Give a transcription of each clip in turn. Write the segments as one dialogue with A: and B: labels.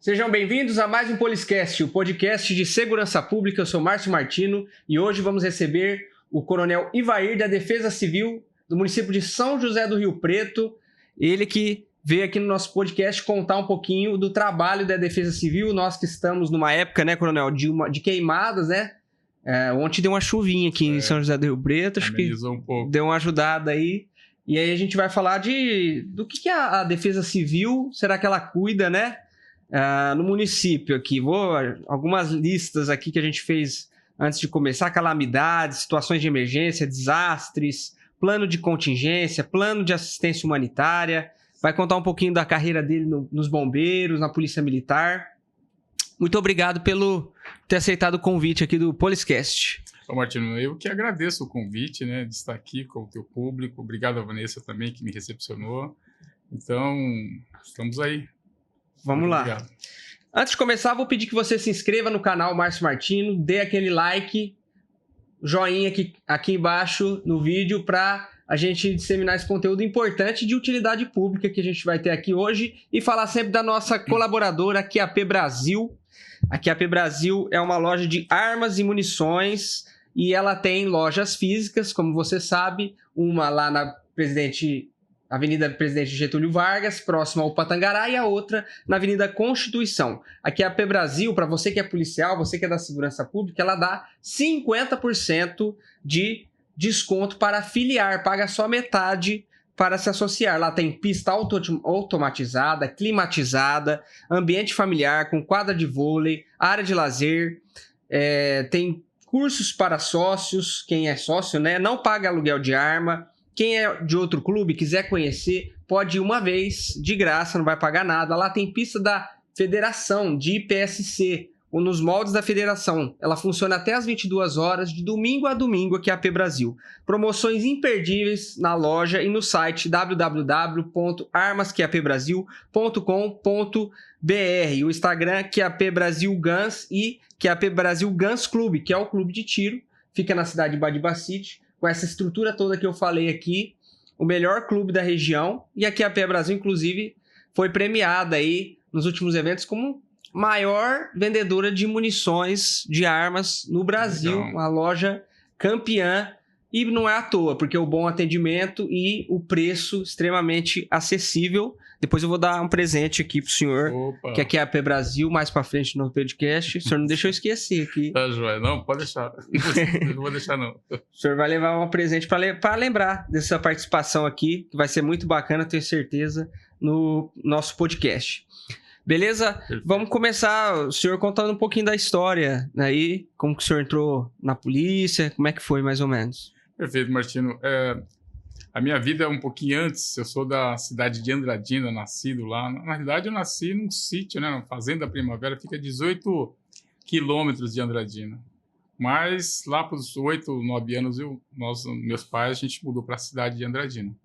A: Sejam bem-vindos a mais um Poliscast, o podcast de segurança pública. Eu sou Márcio Martino e hoje vamos receber o Coronel Ivair da Defesa Civil do município de São José do Rio Preto. Ele que veio aqui no nosso podcast contar um pouquinho do trabalho da Defesa Civil. Nós que estamos numa época, né, Coronel, de queimadas, né? Ontem deu uma chuvinha aqui em São José do Rio Preto, acho que
B: um pouco.
A: Deu uma ajudada aí. E aí a gente vai falar do que a Defesa Civil, será que ela cuida, né? No município aqui. Algumas listas aqui que a gente fez antes de começar: calamidades, situações de emergência, desastres, plano de contingência, plano de assistência humanitária. Vai contar um pouquinho da carreira dele nos bombeiros, na Polícia Militar. Muito obrigado pelo ter aceitado o convite aqui do Poliscast.
B: Ô Martino, eu que agradeço o convite, né, de estar aqui com o teu público. Obrigado a Vanessa também, que me recepcionou. Então, estamos aí.
A: Vamos lá. Obrigado. Antes de começar, vou pedir que você se inscreva no canal Márcio Martino, dê aquele like, joinha aqui embaixo no vídeo para a gente disseminar esse conteúdo importante de utilidade pública que a gente vai ter aqui hoje e falar sempre da nossa colaboradora, a QAP Brasil. A QAP Brasil é uma loja de armas e munições e ela tem lojas físicas, como você sabe, uma lá na Avenida Presidente Getúlio Vargas, próximo ao Patangará, e a outra na Avenida Constituição. Aqui a AP Brasil, para você que é policial, você que é da segurança pública, ela dá 50% de desconto para afiliar, paga só metade para se associar. Lá tem pista automatizada, climatizada, ambiente familiar, com quadra de vôlei, área de lazer, tem cursos para sócios, quem é sócio, né? Não paga aluguel de arma. Quem é de outro clube, quiser conhecer, pode ir uma vez, de graça, não vai pagar nada. Lá tem pista da federação, de IPSC, ou nos moldes da federação. Ela funciona até às 22 horas, de domingo a domingo, aqui a AP Brasil. Promoções imperdíveis na loja e no site www.armasqaapbrasil.com.br. O Instagram, QAP Brasil Guns, e QAP Brasil Guns Clube, que é o clube de tiro. Fica na cidade de Badibacite, com essa estrutura toda que eu falei aqui, o melhor clube da região, e aqui a QAP Brasil, inclusive, foi premiada aí nos últimos eventos como maior vendedora de munições de armas no Brasil, uma loja campeã, e não é à toa, porque o bom atendimento e o preço extremamente acessível. Depois eu vou dar um presente aqui pro senhor, que aqui é a AP Brasil, mais pra frente no podcast. O senhor não deixou eu esquecer aqui.
B: Tá, joia. Não, pode deixar. Não vou deixar, não.
A: O senhor vai levar um presente para lembrar dessa participação aqui, que vai ser muito bacana, tenho certeza, no nosso podcast. Beleza? Perfeito. Vamos começar, o senhor contando um pouquinho da história aí, como que o senhor entrou na polícia, como é que foi mais ou menos?
B: Perfeito, Martino. A minha vida é um pouquinho antes. Eu sou da cidade de Andradina, nascido lá. Na realidade, eu nasci num sítio, né, na Fazenda Primavera, fica a 18 quilômetros de Andradina. Mas lá para os 8, 9 anos, meus pais, a gente mudou para a cidade de Andradina.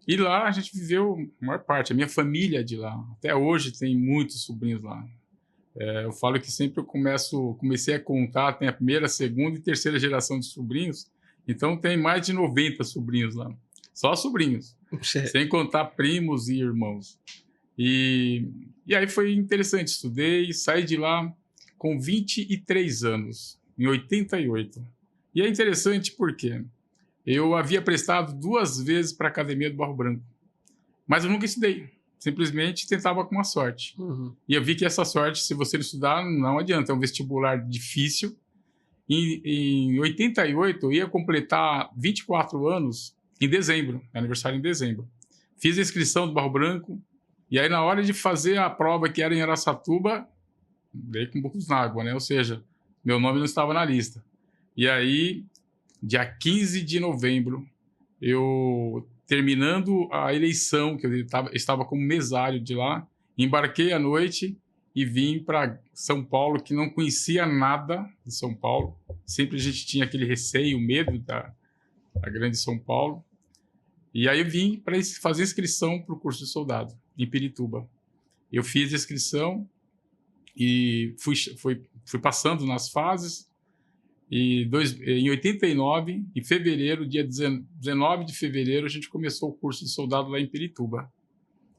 B: E lá a gente viveu a maior parte, a minha família é de lá. Até hoje tem muitos sobrinhos lá. Eu falo que sempre eu comecei a contar, tem a primeira, segunda e terceira geração de sobrinhos. Então tem mais de 90 sobrinhos lá. Só sobrinhos. Sem contar primos e irmãos. E aí foi interessante. Estudei, saí de lá com 23 anos, em 88. E é interessante porque eu havia prestado 2 vezes para a Academia do Barro Branco. Mas eu nunca estudei. Simplesmente tentava com uma sorte. Uhum. E eu vi que essa sorte, se você não estudar, não adianta. É um vestibular difícil. Em 88, eu ia completar 24 anos em dezembro, aniversário em dezembro. Fiz a inscrição do Barro Branco, e aí na hora de fazer a prova, que era em Araçatuba, dei com burros na água, né? Ou seja, meu nome não estava na lista. E aí, dia 15 de novembro, eu, terminando a eleição, que eu estava como mesário de lá, embarquei à noite e vim para São Paulo, que não conhecia nada de São Paulo. Sempre a gente tinha aquele receio, medo da grande São Paulo. E aí eu vim para fazer inscrição para o curso de soldado, em Pirituba. Eu fiz a inscrição e fui passando nas fases. E em 89, em fevereiro, dia 19 de fevereiro, a gente começou o curso de soldado lá em Pirituba.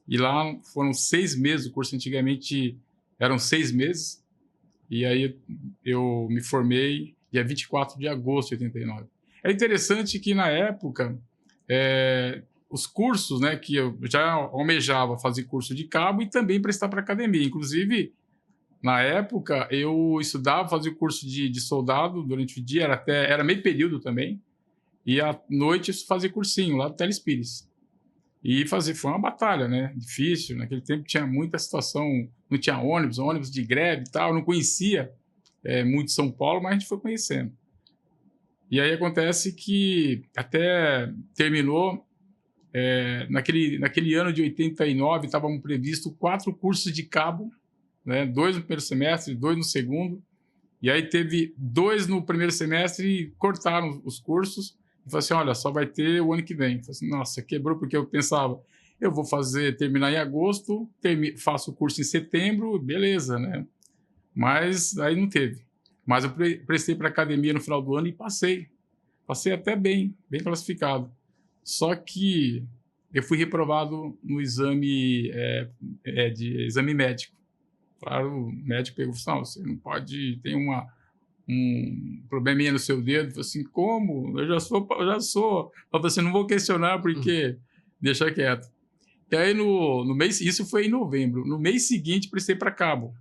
B: E lá foram 6 meses o curso. Antigamente Eram 6 meses. E aí eu me formei dia 24 de agosto de 89. É interessante que, na época, os cursos, né, que eu já almejava fazer curso de cabo e também prestar para academia. Inclusive, na época, eu estudava, fazia o curso de soldado durante o dia, era meio período também, e à noite eu fazia cursinho lá do Telespires. E foi uma batalha, né? Difícil. Naquele tempo tinha muita situação, não tinha ônibus de greve e tal, eu não conhecia muito São Paulo, mas a gente foi conhecendo. E aí acontece que até terminou, naquele ano de 89, estavam previstos 4 cursos de cabo, né? 2 no primeiro semestre, 2 no segundo. E aí teve 2 no primeiro semestre e cortaram os cursos. E falei assim, olha, só vai ter o ano que vem. Eu falei assim, nossa, quebrou, porque eu pensava, eu vou terminar em agosto, faço o curso em setembro, beleza, né? Mas aí não teve. Mas eu prestei para academia no final do ano e passei. Passei até bem classificado. Só que eu fui reprovado no exame, exame médico. Claro, o médico pegou e falou, não, você não pode, tem um probleminha no seu dedo. Eu falei assim, como? Eu já sou. Eu falei assim, não vou questionar porque deixa quieto. E aí no mês, isso foi em novembro, no mês seguinte prestei para cabo.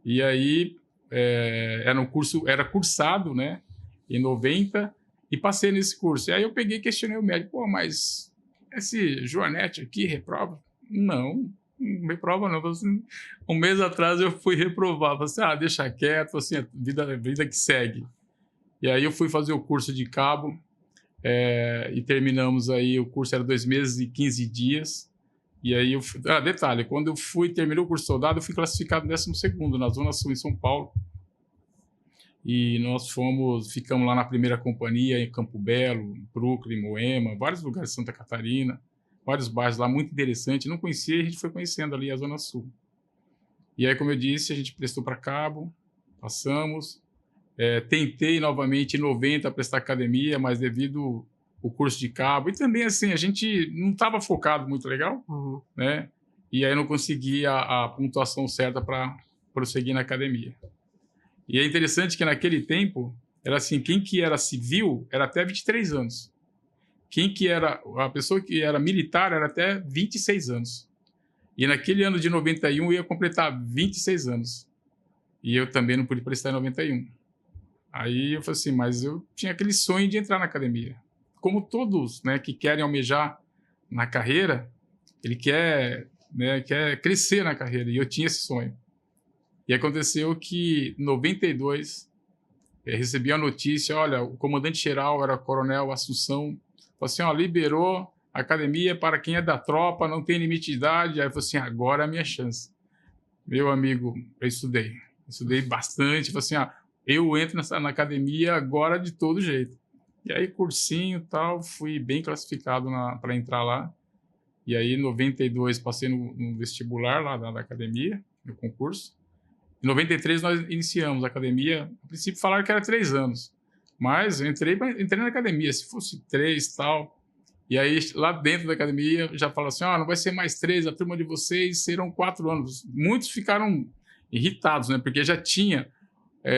B: E aí era um curso, era cursado, né, em 90, e passei nesse curso. E aí eu peguei e questionei o médico, pô, mas esse Joanete aqui reprova? Não reprova não. Assim, um mês atrás eu fui reprovar. Falei assim, deixa quieto, assim, vida que segue. E aí eu fui fazer o curso de cabo, e terminamos aí, o curso era 2 meses e 15 dias. E aí detalhe, quando eu terminei o curso de soldado, eu fui classificado 12º na Zona Sul, em São Paulo. E nós ficamos lá na primeira companhia, em Campo Belo, Brooklyn, Moema, vários lugares de Santa Catarina, vários bairros lá, muito interessante. Não conhecia, a gente foi conhecendo ali a Zona Sul. E aí, como eu disse, a gente prestou para cabo, passamos. Tentei novamente em 90 prestar academia, mas devido ao curso de cabo, e também assim, a gente não estava focado muito legal, né? E aí não conseguia a pontuação certa para prosseguir na academia. E é interessante que naquele tempo, era assim, quem que era civil era até 23 anos. A pessoa que era militar era até 26 anos. E naquele ano de 91 eu ia completar 26 anos. E eu também não pude prestar em 91. Aí eu falei assim, mas eu tinha aquele sonho de entrar na academia. Como todos, né, que querem almejar na carreira, ele quer crescer na carreira, e eu tinha esse sonho. E aconteceu que em 92 recebi a notícia, olha, o comandante-geral era o Coronel Assunção, falou assim, liberou a academia para quem é da tropa, não tem limite de idade. Aí eu falei assim, agora é a minha chance. Meu amigo, eu estudei bastante, falei assim, eu entro na academia agora de todo jeito. E aí, cursinho e tal, fui bem classificado para entrar lá. E aí, em 92, passei no vestibular lá da academia, no concurso. Em 93, nós iniciamos a academia. A princípio, falaram que era 3 anos. Mas eu entrei na academia, se fosse 3 e tal. E aí, lá dentro da academia, já falaram assim, não vai ser mais 3, a turma de vocês serão 4 anos. Muitos ficaram irritados, né? Porque já tinha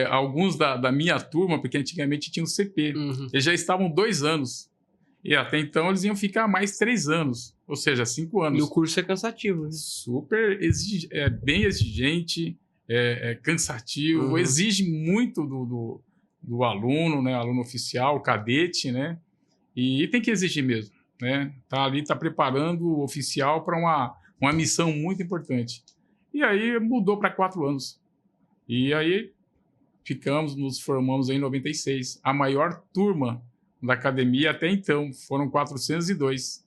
B: alguns da minha turma, porque antigamente tinha o CP. Eles já estavam 2 anos. E até então eles iam ficar mais 3 anos. Ou seja, 5 anos.
A: E o curso é cansativo, né?
B: Super bem exigente, cansativo, exige muito do aluno, né? Aluno oficial, cadete, né? E tem que exigir mesmo, né? Tá preparando o oficial para uma missão muito importante. E aí mudou para 4 anos. E aí nos formamos em 96. A maior turma da academia até então foram 402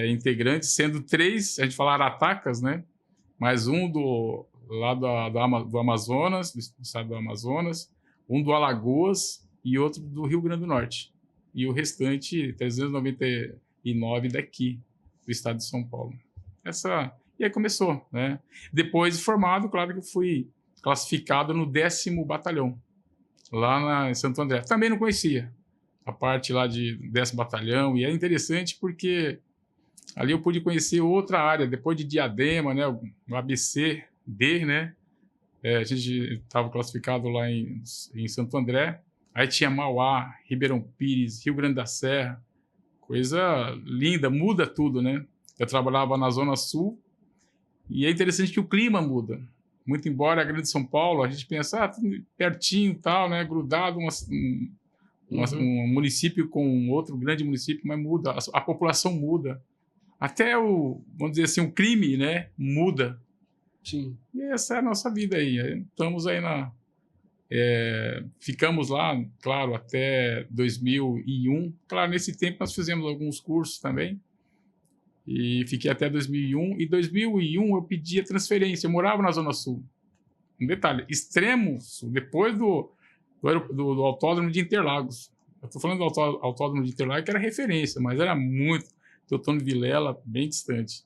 B: integrantes, sendo 3, a gente fala aratacas, né? Mais um lá do Amazonas, do estado do Amazonas, um do Alagoas e outro do Rio Grande do Norte. E o restante, 399 daqui, do estado de São Paulo. E aí começou, né? Depois de formado, claro que eu fui classificado no 10º Batalhão, lá em Santo André. Também não conhecia a parte lá de 10º Batalhão, e é interessante porque ali eu pude conhecer outra área, depois de Diadema, né, o ABC, D, né? A gente estava classificado lá em Santo André. Aí tinha Mauá, Ribeirão Pires, Rio Grande da Serra. Coisa linda, muda tudo, né? Eu trabalhava na Zona Sul e é interessante que o clima muda. Muito embora a Grande São Paulo, a gente pensa, tudo pertinho e tal, né? Grudado, um município com outro grande município, mas muda, a população muda. Até vamos dizer assim, o crime, né? Muda.
A: Sim.
B: E essa é a nossa vida aí. Estamos aí ficamos lá, claro, até 2001. Claro, nesse tempo nós fizemos alguns cursos também. E fiquei até 2001. E 2001 eu pedi a transferência. Eu morava na Zona Sul. Um detalhe, extremo sul, depois do Autódromo de Interlagos. Eu estou falando do Autódromo de Interlagos, que era referência, mas era muito. Teotônio Vilela, bem distante.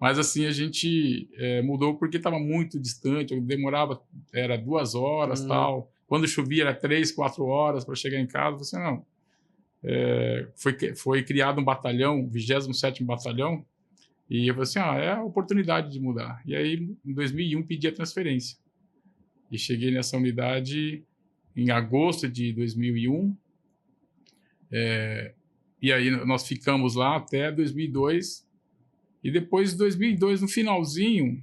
B: Mas assim, a gente mudou porque estava muito distante, eu demorava, era 2 horas, tal. Quando chovia era 3, 4 horas para chegar em casa. Você não. Foi criado um batalhão, o 27º Batalhão, e eu falei assim, é a oportunidade de mudar. E aí, em 2001, pedi a transferência. E cheguei nessa unidade em agosto de 2001. E aí nós ficamos lá até 2002. E depois de 2002, no finalzinho,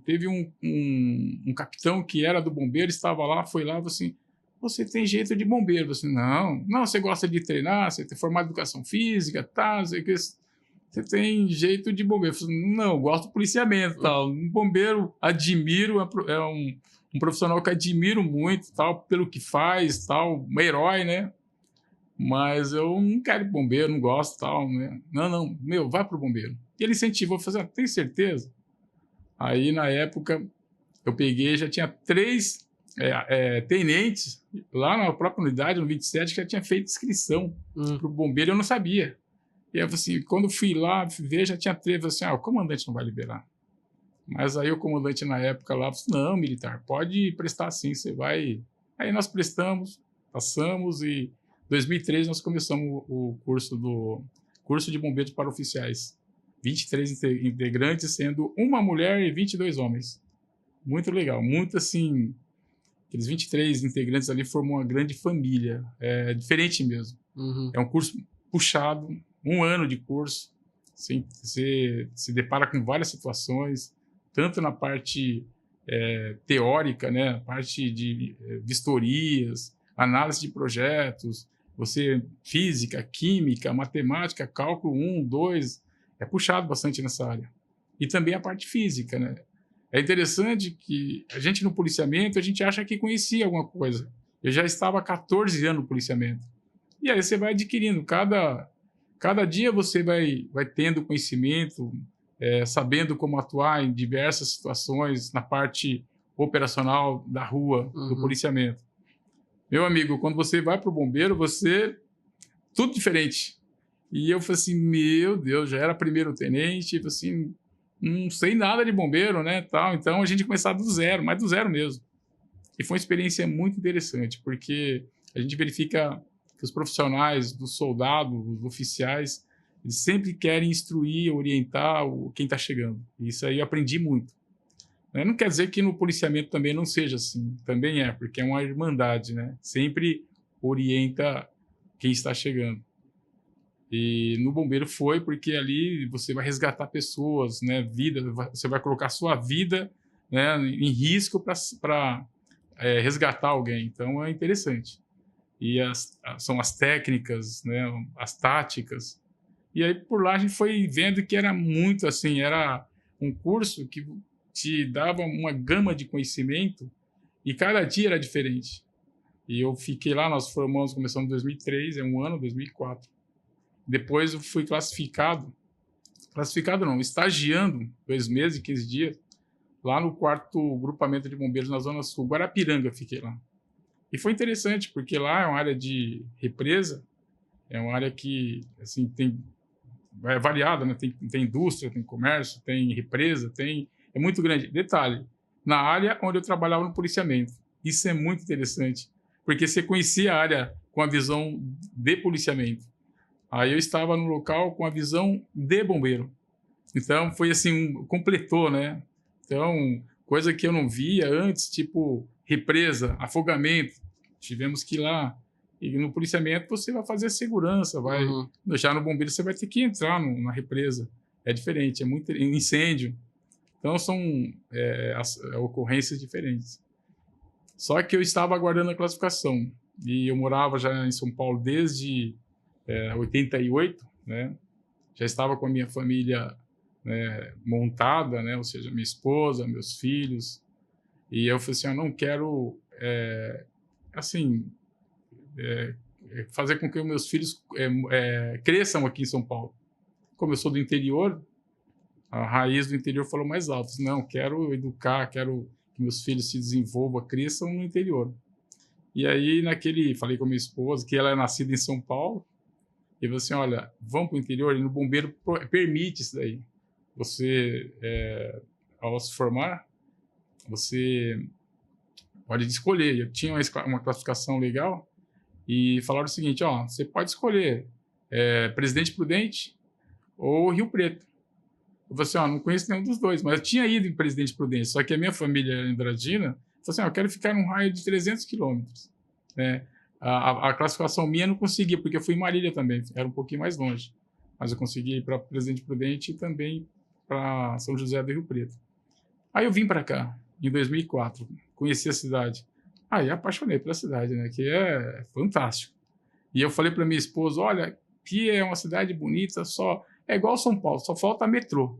B: teve um capitão que era do bombeiro, estava lá, foi lá e falou assim, você tem jeito de bombeiro. Eu falei, não, você gosta de treinar, você tem formado em educação física, tá, você tem jeito de bombeiro. Eu falei, não, eu gosto do policiamento, tal. Um bombeiro, admiro, é um profissional que admiro muito, tal, pelo que faz, tal, um herói, né? Mas eu não quero bombeiro, não gosto, tal, né? Não, vai pro bombeiro. E ele incentivou, eu falei, tem certeza? Aí, na época, eu peguei, já tinha 3 tenentes lá na própria unidade, no 27, que já tinha feito inscrição pro bombeiro, eu não sabia. E aí, assim, quando fui lá ver, já tinha 3, assim, o comandante não vai liberar. Mas aí o comandante na época lá falou, não, militar, pode prestar sim, você vai... Aí nós prestamos, passamos e em 2003 nós começamos o curso de bombeiros para oficiais. 23 integrantes, sendo uma mulher e 22 homens. Muito legal, muito assim... Aqueles 23 integrantes ali formam uma grande família, é diferente mesmo. É um curso puxado, 1 ano de curso, você se depara com várias situações, tanto na parte teórica, né, a parte de vistorias, análise de projetos, física, química, matemática, cálculo 1, 2, é puxado bastante nessa área. E também a parte física, né? É interessante que a gente no policiamento, a gente acha que conhecia alguma coisa. Eu já estava há 14 anos no policiamento. E aí você vai adquirindo, cada dia você vai tendo conhecimento, sabendo como atuar em diversas situações na parte operacional da rua, do policiamento. Meu amigo, quando você vai para o bombeiro, tudo diferente. E eu falei assim, meu Deus, já era primeiro tenente, tipo assim, não sei nada de bombeiro, né, tal. Então a gente começava do zero, mas do zero mesmo. E foi uma experiência muito interessante, porque a gente verifica que os profissionais, dos soldados, os oficiais, eles sempre querem instruir, orientar quem está chegando. Isso aí eu aprendi muito. Não quer dizer que no policiamento também não seja assim. Também porque é uma irmandade, né? Sempre orienta quem está chegando. E no bombeiro foi porque ali você vai resgatar pessoas, né? Vida, você vai colocar sua vida, né, em risco para resgatar alguém. Então é interessante. E são as técnicas, né, as táticas. E aí por lá a gente foi vendo que era muito assim, era um curso que te dava uma gama de conhecimento e cada dia era diferente. E eu fiquei lá, nós começamos em 2003, 2004. Depois eu fui classificado não, estagiando 2 meses e 15 dias, lá no 4º grupamento de bombeiros na Zona Sul, Guarapiranga, fiquei lá. E foi interessante, porque lá é uma área de represa, é uma área que assim, é variada, né? Tem indústria, tem comércio, tem represa, é muito grande. Detalhe, na área onde eu trabalhava no policiamento. Isso é muito interessante, porque você conhecia a área com a visão de policiamento. Aí eu estava no local com a visão de bombeiro. Então, foi assim, completou, né? Então, coisa que eu não via antes, tipo represa, afogamento. Tivemos que ir lá. E no policiamento você vai fazer a segurança, vai deixar no bombeiro, você vai ter que entrar na represa. É diferente, é muito incêndio. Então são ocorrências diferentes. Só que eu estava aguardando a classificação e eu morava já em São Paulo desde 88, né? Já estava com a minha família montada, né? Ou seja, minha esposa, meus filhos. E eu falei assim, eu não quero fazer com que os meus filhos cresçam aqui em São Paulo. Como eu sou do interior, a raiz do interior falou mais alto. Não, quero educar, quero que meus filhos se desenvolvam, cresçam no interior. E aí, falei com a minha esposa, que ela é nascida em São Paulo, e eu falei assim, olha, vamos para o interior, e no bombeiro permite isso daí. Você, ao se formar, você pode escolher. Eu tinha uma classificação legal, e falaram o seguinte, você pode escolher Presidente Prudente ou Rio Preto. Eu falei assim, não conheço nenhum dos dois, mas eu tinha ido em Presidente Prudente, só que a minha família era Andradina, falou assim, eu quero ficar num raio de 300 quilômetros. Né? A classificação minha eu não conseguia, porque eu fui em Marília também, era um pouquinho mais longe. Mas eu consegui ir para Presidente Prudente e também para São José do Rio Preto. Aí eu vim para cá, em 2004, conheci a cidade. Aí apaixonei pela cidade, né? Que é fantástico. E eu falei para minha esposa, olha, que é uma cidade bonita, é igual São Paulo, só falta metrô.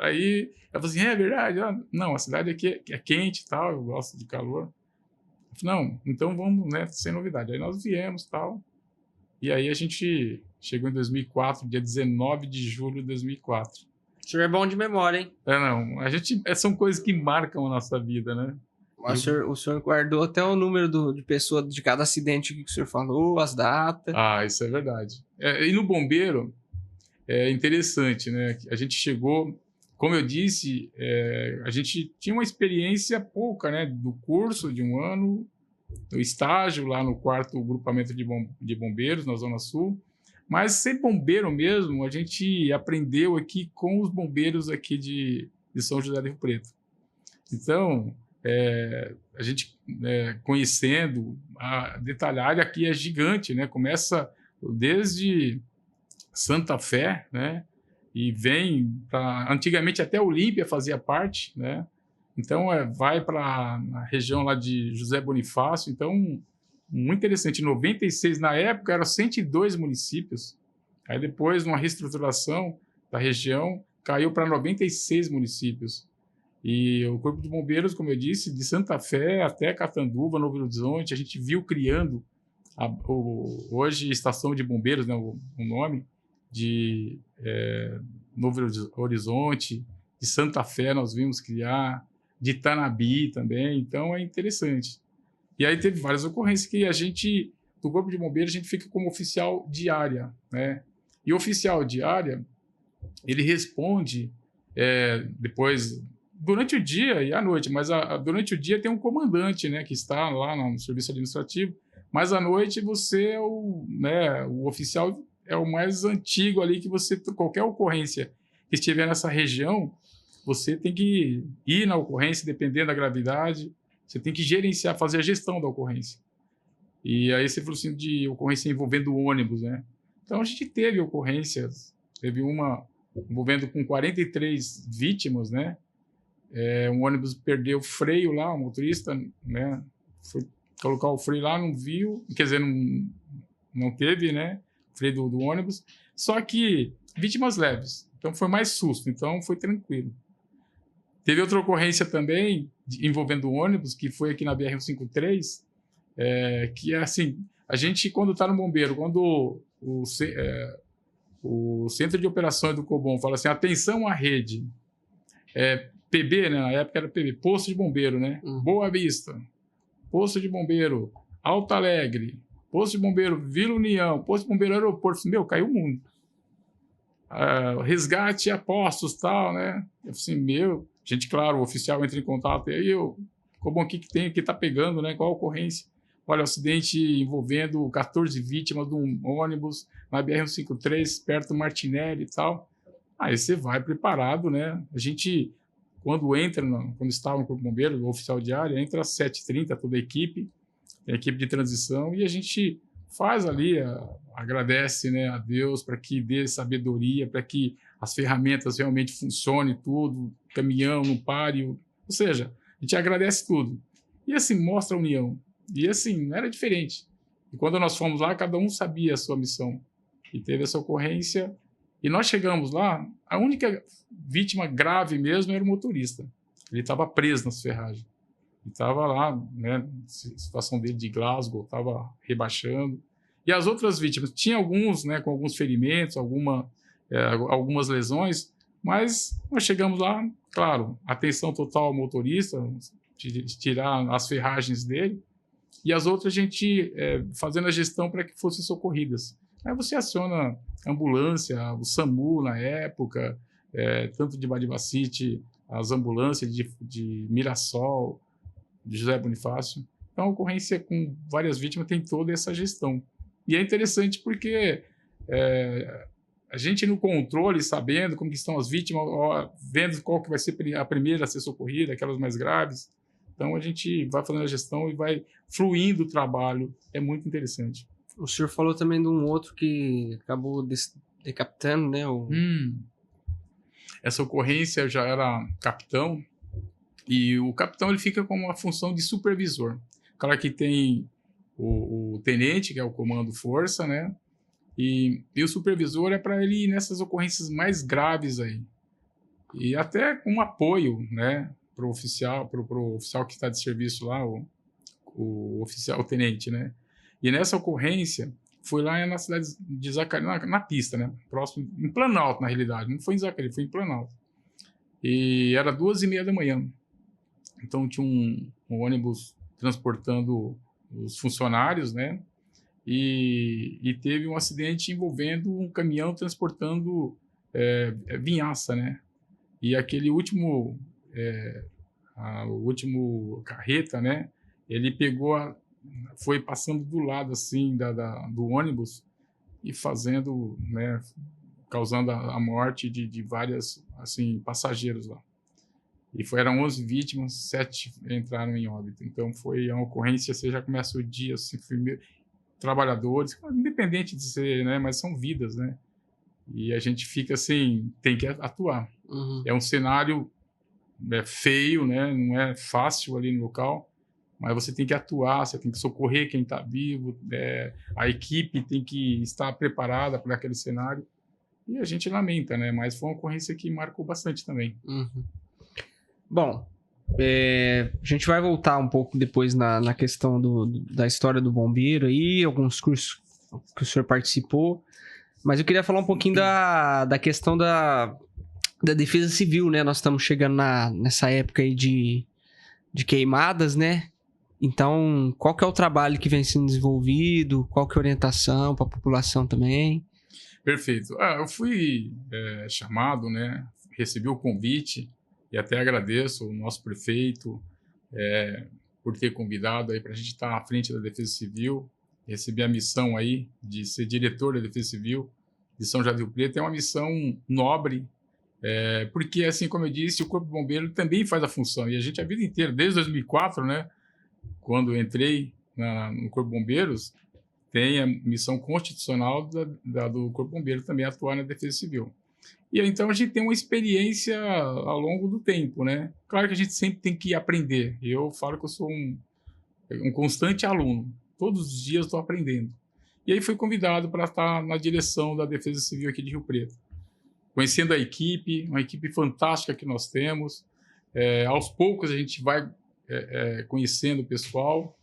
B: Aí ela falou assim, é verdade? Não, a cidade aqui é quente e tal, eu gosto de calor. Eu falei, não, então vamos, né, sem novidade. Aí nós viemos e tal. E aí a gente chegou em 2004, dia 19 de julho de 2004.
A: O senhor é bom de memória, hein?
B: Não, são coisas que marcam a nossa vida, né?
A: O senhor guardou até o número de pessoa de cada acidente que o senhor falou, as datas.
B: Isso é verdade. E no bombeiro, é interessante, né? A gente chegou, como eu disse, a gente tinha uma experiência pouca, né? Do curso de um ano, do estágio lá no 4º grupamento de bombeiros, na Zona Sul. Mas ser bombeiro mesmo, a gente aprendeu aqui com os bombeiros aqui de São José do Rio Preto. Então, a gente conhecendo, a detalhar aqui é gigante, né? Começa desde Santa Fé, né? E vem para... Antigamente até Olímpia fazia parte, né? Então, vai para a região lá de José Bonifácio. Então, muito interessante. Em 96, na época, eram 102 municípios. Aí depois, numa reestruturação da região, caiu para 96 municípios. E o Corpo de Bombeiros, como eu disse, de Santa Fé até Catanduva, Novo Horizonte, a gente viu criando hoje Estação de Bombeiros, né, o nome, de Novo Horizonte, de Santa Fé nós vimos criar, de Tanabi também, então é interessante. E aí teve várias ocorrências que a gente, do Corpo de Bombeiros, a gente fica como oficial de área, né? E o oficial de área, ele responde depois, durante o dia e à noite, mas durante o dia tem um comandante, né, que está lá no serviço administrativo, mas à noite você é o oficial é o mais antigo ali, que qualquer ocorrência que estiver nessa região, você tem que ir na ocorrência, dependendo da gravidade, você tem que gerenciar, fazer a gestão da ocorrência. E aí você falou assim de ocorrência envolvendo ônibus, né? Então a gente teve ocorrências, teve uma envolvendo com 43 vítimas, né? Um ônibus perdeu o freio lá, o motorista, né? Foi colocar o freio lá, não viu, quer dizer, não teve, né? Freio do ônibus, só que vítimas leves, então foi mais susto, então foi tranquilo. Teve outra ocorrência também envolvendo ônibus, que foi aqui na BR-153, que é assim, a gente quando está no bombeiro, quando o Centro de Operações do Cobom fala assim, atenção à rede, PB, né, na época era PB, Posto de Bombeiro, né, Boa Vista, Posto de Bombeiro, Alto Alegre, Posto de Bombeiro Vila União, Posto de Bombeiro Aeroporto, caiu o mundo. Resgate a postos, tal, né? Eu falei assim, gente, claro, o oficial entra em contato, e aí como que tem, que tá pegando, né? Qual a ocorrência? Olha, o acidente envolvendo 14 vítimas de um ônibus na BR-153, perto do Martinelli e tal. Aí você vai preparado, né? A gente quando estava no Corpo de Bombeiros, o oficial de área, entra às 7h30, toda a equipe de transição, e a gente faz ali, agradece, né, a Deus para que dê sabedoria, para que as ferramentas realmente funcionem tudo, caminhão não pare, ou seja, a gente agradece tudo. E assim, mostra a união. E assim, não era diferente. E quando nós fomos lá, cada um sabia a sua missão. E teve essa ocorrência. E nós chegamos lá, a única vítima grave mesmo era o motorista. Ele estava preso nas ferragens. Ele estava lá, né, a situação dele de Glasgow, estava rebaixando. E as outras vítimas, tinha alguns, né, com alguns ferimentos, algumas lesões, mas nós chegamos lá, claro, atenção total ao motorista, de tirar as ferragens dele, e as outras a gente fazendo a gestão para que fossem socorridas. Aí você aciona a ambulância, o SAMU na época, tanto de Badivacite, as ambulâncias de Mirassol, de José Bonifácio. Então, a ocorrência com várias vítimas tem toda essa gestão. E é interessante porque a gente no controle, sabendo como que estão as vítimas, vendo qual que vai ser a primeira a ser socorrida, aquelas mais graves. Então, a gente vai fazendo a gestão e vai fluindo o trabalho. É muito interessante.
A: O senhor falou também de um outro que acabou decapitando, né?
B: Essa ocorrência já era capitão, e o capitão ele fica com uma função de supervisor. Claro que tem o tenente, que é o comando força, né? E o supervisor é para ele ir nessas ocorrências mais graves aí. E até com apoio, né? Pro oficial que está de serviço lá, o tenente, né? E nessa ocorrência, foi lá na cidade de Zacarias, na pista, né? Próximo, em Planalto, na realidade. Não foi em Zacarias, foi em Planalto. E era 2h30 da manhã. Então, tinha um ônibus transportando os funcionários, né? E teve um acidente envolvendo um caminhão transportando vinhaça, né? E aquele último carreta, né? Ele foi passando do lado assim do ônibus e fazendo, né, causando a morte de várias assim passageiros lá. E eram 11 vítimas, 7 entraram em óbito. Então foi uma ocorrência, você já começa o dia assim, trabalhadores, independente de ser, né, mas são vidas, né? E a gente fica assim, tem que atuar.
A: Uhum.
B: É um cenário feio, né? Não é fácil ali no local, mas você tem que atuar, você tem que socorrer quem está vivo, a equipe tem que estar preparada para aquele cenário. E a gente lamenta, né? Mas foi uma ocorrência que marcou bastante também.
A: Uhum. Bom, a gente vai voltar um pouco depois na questão da história do bombeiro aí, alguns cursos que o senhor participou, mas eu queria falar um pouquinho da questão da defesa civil, né? Nós estamos chegando nessa época aí de queimadas, né? Então, qual que é o trabalho que vem sendo desenvolvido? Qual que é a orientação para a população também?
B: Perfeito. Eu fui chamado, né? Recebi o convite e até agradeço o nosso prefeito por ter convidado aí para a gente estar à frente da Defesa Civil. Recebi a missão aí de ser diretor da Defesa Civil de São José do Rio Preto. É uma missão nobre, porque, assim como eu disse, o Corpo de Bombeiro também faz a função. E a gente, a vida inteira, desde 2004, né? Quando eu entrei no Corpo de Bombeiros, tem a missão constitucional do Corpo de Bombeiro também atuar na Defesa Civil. E então a gente tem uma experiência ao longo do tempo, né? Claro que a gente sempre tem que aprender. Eu falo que eu sou um constante aluno. Todos os dias estou aprendendo. E aí fui convidado para estar na direção da Defesa Civil aqui de Rio Preto. Conhecendo a equipe, uma equipe fantástica que nós temos. Aos poucos a gente vai conhecendo o pessoal.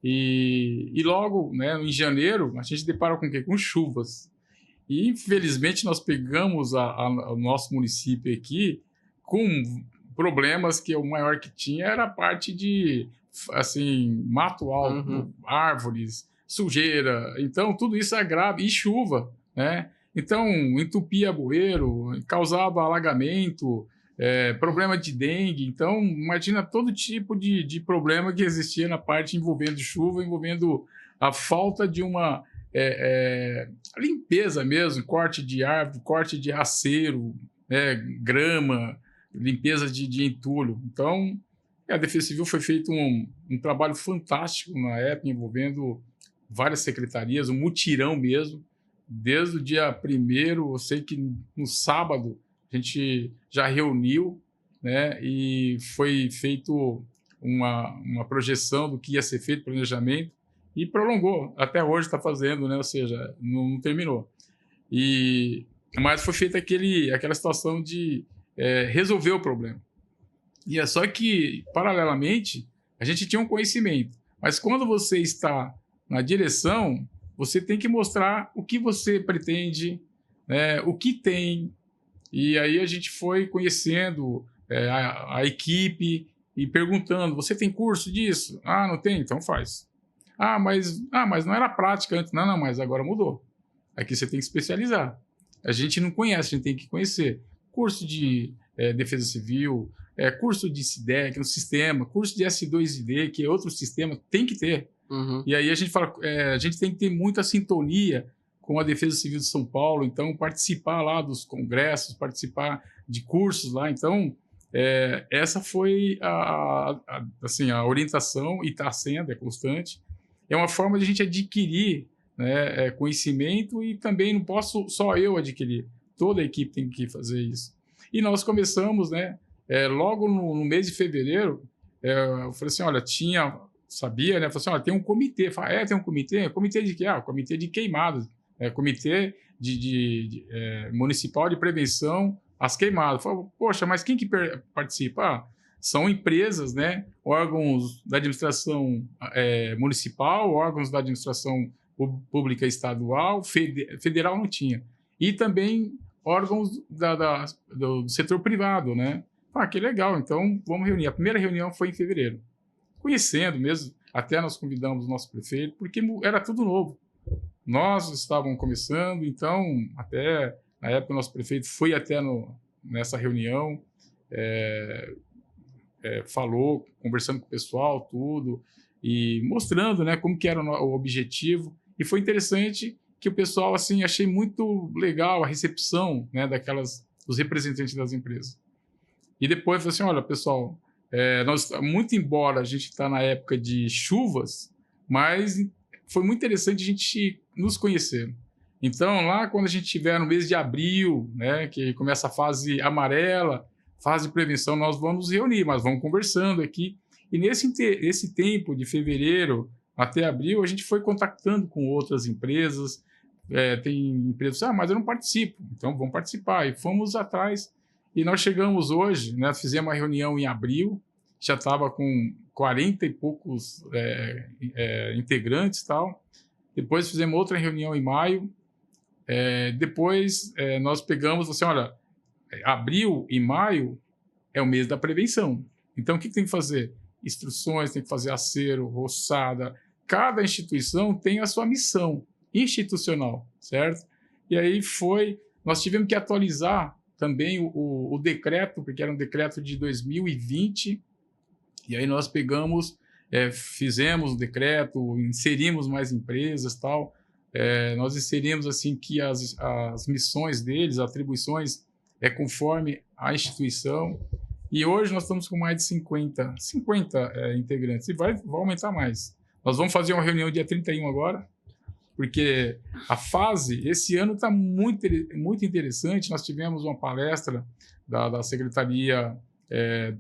B: E logo, né, em janeiro, a gente depara com o quê? Com chuvas. E, infelizmente, nós pegamos o nosso município aqui com problemas que o maior que tinha era a parte de, assim, mato alto, árvores, sujeira. Então, tudo isso é grave. E chuva, né? Então, entupia bueiro, causava alagamento, problema de dengue. Então, imagina todo tipo de problema que existia na parte envolvendo chuva, envolvendo a falta de uma limpeza mesmo, corte de árvore, corte de acero, grama, limpeza de entulho. Então, a Defesa Civil foi feito um trabalho fantástico na época, envolvendo várias secretarias, um mutirão mesmo. Desde o dia 1º, eu sei que no sábado a gente já reuniu, né, e foi feito uma projeção do que ia ser feito, planejamento, e prolongou. Até hoje está fazendo, né, ou seja, não terminou. Mas foi feita aquela situação de resolver o problema. E é só que, paralelamente, a gente tinha um conhecimento. Mas quando você está na direção, você tem que mostrar o que você pretende, né, o que tem. E aí a gente foi conhecendo a equipe e perguntando, você tem curso disso? Ah, não tem? Então faz. Mas não era prática antes. Não, mas agora mudou. Aqui você tem que especializar. A gente não conhece, a gente tem que conhecer. Curso de Defesa Civil, curso de SIDEC, no sistema, curso de S2ID, que é outro sistema, tem que ter.
A: Uhum.
B: E aí a gente fala, a gente tem que ter muita sintonia com a Defesa Civil de São Paulo, então participar lá dos congressos, participar de cursos lá. Então, essa foi assim, a orientação, e está sendo, é constante. É uma forma de a gente adquirir, né, conhecimento, e também não posso só eu adquirir, toda a equipe tem que fazer isso. E nós começamos, né, logo no mês de fevereiro, eu falei assim, olha, sabia, né, falei assim, olha, tem um comitê. Falei, tem um comitê? Comitê de quê? Comitê de queimadas, comitê municipal de prevenção às queimadas. Falei, poxa, mas quem que participa? São empresas, né, órgãos da administração municipal, órgãos da administração pública estadual, federal não tinha. E também órgãos do setor privado, né? Que legal, então vamos reunir. A primeira reunião foi em fevereiro. Conhecendo mesmo, até nós convidamos o nosso prefeito, porque era tudo novo. Nós estávamos começando, então, até na época o nosso prefeito foi até nessa reunião, falou, conversando com o pessoal, tudo, e mostrando, né, como que era o objetivo. E foi interessante que o pessoal, assim, achei muito legal a recepção, né, dos representantes das empresas. E depois falei assim, olha, pessoal, muito embora a gente está na época de chuvas, mas foi muito interessante a gente nos conhecer. Então, lá quando a gente estiver no mês de abril, né, que começa a fase amarela, fase de prevenção, nós vamos nos reunir, mas vamos conversando aqui. E nesse tempo de fevereiro até abril, a gente foi contactando com outras empresas. Tem empresas, mas eu não participo, então vamos participar. E fomos atrás. E nós chegamos hoje, né, fizemos uma reunião em abril, já estava com 40 e poucos integrantes e tal. Depois fizemos outra reunião em maio. Depois nós pegamos, assim, olha, abril e maio é o mês da prevenção. Então, o que tem que fazer? Instruções, tem que fazer acero, roçada. Cada instituição tem a sua missão institucional, certo? E aí nós tivemos que atualizar também o decreto, porque era um decreto de 2020, e aí nós pegamos, fizemos o decreto, inserimos mais empresas e tal. Nós inserimos assim que as missões deles, atribuições, conforme a instituição, e hoje nós estamos com mais de 50 integrantes, e vai aumentar mais. Nós vamos fazer uma reunião dia 31 agora, porque a fase, esse ano está muito, muito interessante. Nós tivemos uma palestra da Secretaria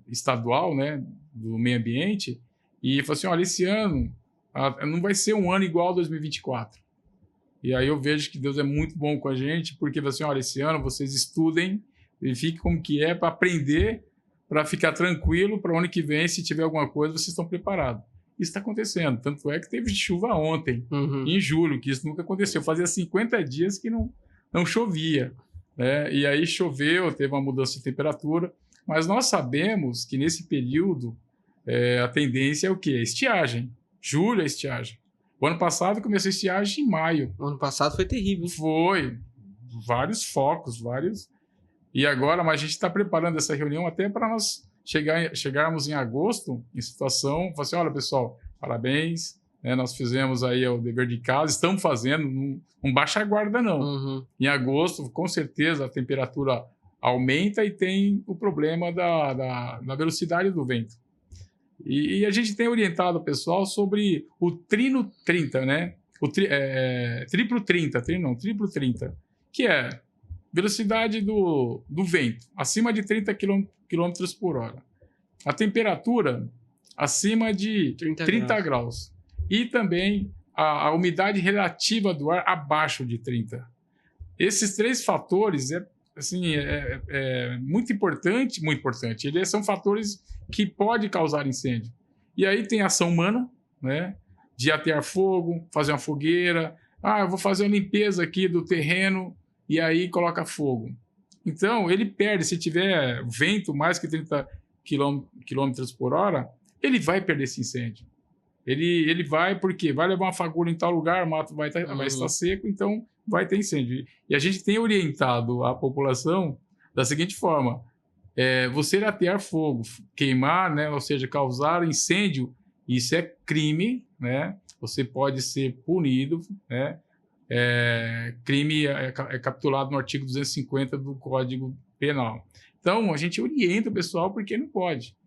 B: Estadual, né, do Meio Ambiente, e falou assim, olha, esse ano não vai ser um ano igual a 2024. E aí eu vejo que Deus é muito bom com a gente, porque assim, olha, esse ano vocês estudem, verifiquem como que é para aprender, para ficar tranquilo, para o ano que vem, se tiver alguma coisa, vocês estão preparados. Isso está acontecendo. Tanto é que teve chuva ontem, em julho, que isso nunca aconteceu. Fazia 50 dias que não chovia, né? E aí choveu, teve uma mudança de temperatura. Mas nós sabemos que nesse período a tendência é o quê? Estiagem. Julho é estiagem. O ano passado começou a estiagem em maio.
A: O ano passado foi terrível.
B: Foi. Vários focos, vários. E agora, mas a gente está preparando essa reunião até para nós chegarmos em agosto em situação, assim, olha, pessoal, parabéns, né, nós fizemos aí o dever de casa, estamos fazendo, não baixa a guarda não. Em agosto, com certeza, a temperatura aumenta e tem o problema da velocidade do vento. E a gente tem orientado o pessoal sobre o Trino 30, né? Triplo 30, Triplo 30, que é velocidade do vento acima de 30 km por hora. A temperatura acima de 30 graus. E também a umidade relativa do ar abaixo de 30. Esses 3 fatores é muito importante. Eles são fatores que podem causar incêndio. E aí tem ação humana, né? De atear fogo, fazer uma fogueira. Eu vou fazer uma limpeza aqui do terreno e aí coloca fogo. Então, ele perde, se tiver vento mais que 30 km por hora, ele vai perder esse incêndio. Ele vai porque vai levar uma fagulha em tal lugar, o mato vai estar seco, então vai ter incêndio. E a gente tem orientado a população da seguinte forma: você atear fogo, queimar, né, ou seja, causar incêndio, isso é crime, né? Você pode ser punido, né? Crime é capturado no artigo 250 do Código Penal. Então, a gente orienta o pessoal porque não pode.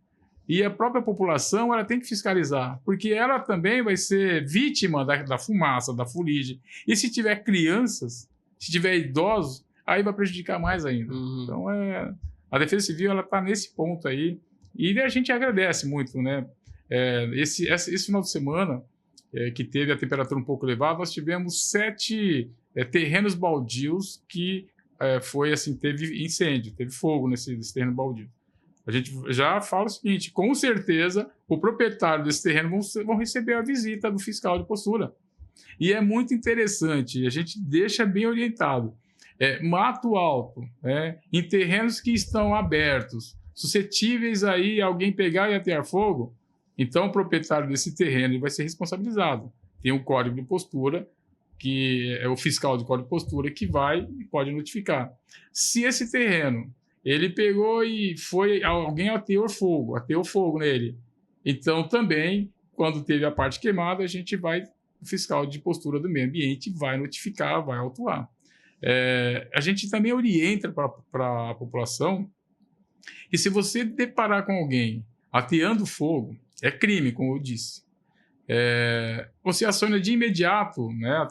B: E a própria população ela tem que fiscalizar, porque ela também vai ser vítima da fumaça, da fuligem. E se tiver crianças, se tiver idosos, aí vai prejudicar mais ainda. Então, a Defesa Civil está nesse ponto aí. E a gente agradece muito, né? Esse final de semana, que teve a temperatura um pouco elevada, nós tivemos 7 terrenos baldios que teve incêndio, teve fogo nesse terreno baldio. A gente já fala o seguinte: com certeza o proprietário desse terreno vão receber a visita do fiscal de postura. E é muito interessante, a gente deixa bem orientado. Mato alto, em terrenos que estão abertos, suscetíveis aí alguém pegar e atear fogo, então o proprietário desse terreno vai ser responsabilizado. Tem um código de postura, que é o fiscal de código de postura, que vai e pode notificar. Se esse terreno ele pegou e alguém ateou fogo nele. Então, também, quando teve a parte queimada, o fiscal de postura do meio ambiente vai notificar, vai autuar. A gente também orienta para a população que se você deparar com alguém ateando fogo, é crime, como eu disse. Você aciona de imediato, né,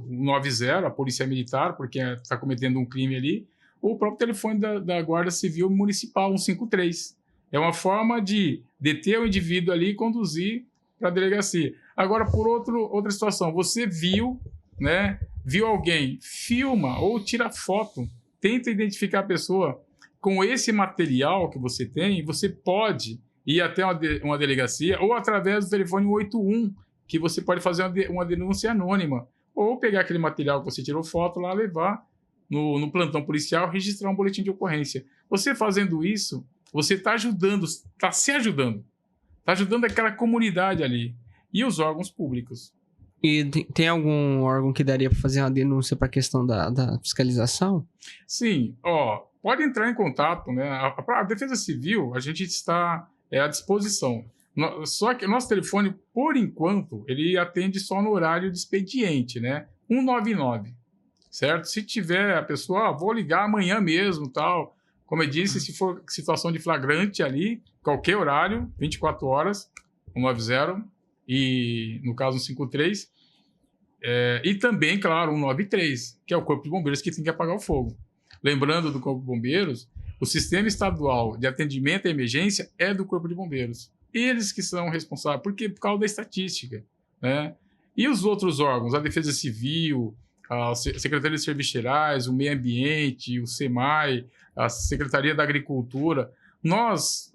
B: o 90, a polícia militar, porque está cometendo um crime ali, ou o próprio telefone da Guarda Civil Municipal, 153. É uma forma de deter o indivíduo ali e conduzir para a delegacia. Agora, por outra situação, você viu alguém, filma ou tira foto, tenta identificar a pessoa com esse material que você tem, você pode ir até uma delegacia ou através do telefone 181, que você pode fazer uma denúncia anônima, ou pegar aquele material que você tirou foto lá, levar no plantão policial, registrar um boletim de ocorrência. Você fazendo isso, você está se ajudando. Está ajudando aquela comunidade ali. E os órgãos públicos.
A: E tem algum órgão que daria para fazer uma denúncia para a questão da fiscalização?
B: Sim. Pode entrar em contato, né? A Defesa Civil, a gente está à disposição. Só que o nosso telefone, por enquanto, ele atende só no horário de expediente, né? 199. Certo? Se tiver a pessoa, vou ligar amanhã mesmo, tal. Como eu disse, se for situação de flagrante ali, qualquer horário, 24 horas, 190, e no caso 153, e também, claro, 193, que é o Corpo de Bombeiros que tem que apagar o fogo. Lembrando do Corpo de Bombeiros, o Sistema Estadual de Atendimento à Emergência é do Corpo de Bombeiros. Eles que são responsáveis, por causa da estatística, né? E os outros órgãos, a Defesa Civil, a Secretaria de Serviços Gerais, o Meio Ambiente, o SEMAI, a Secretaria da Agricultura, nós,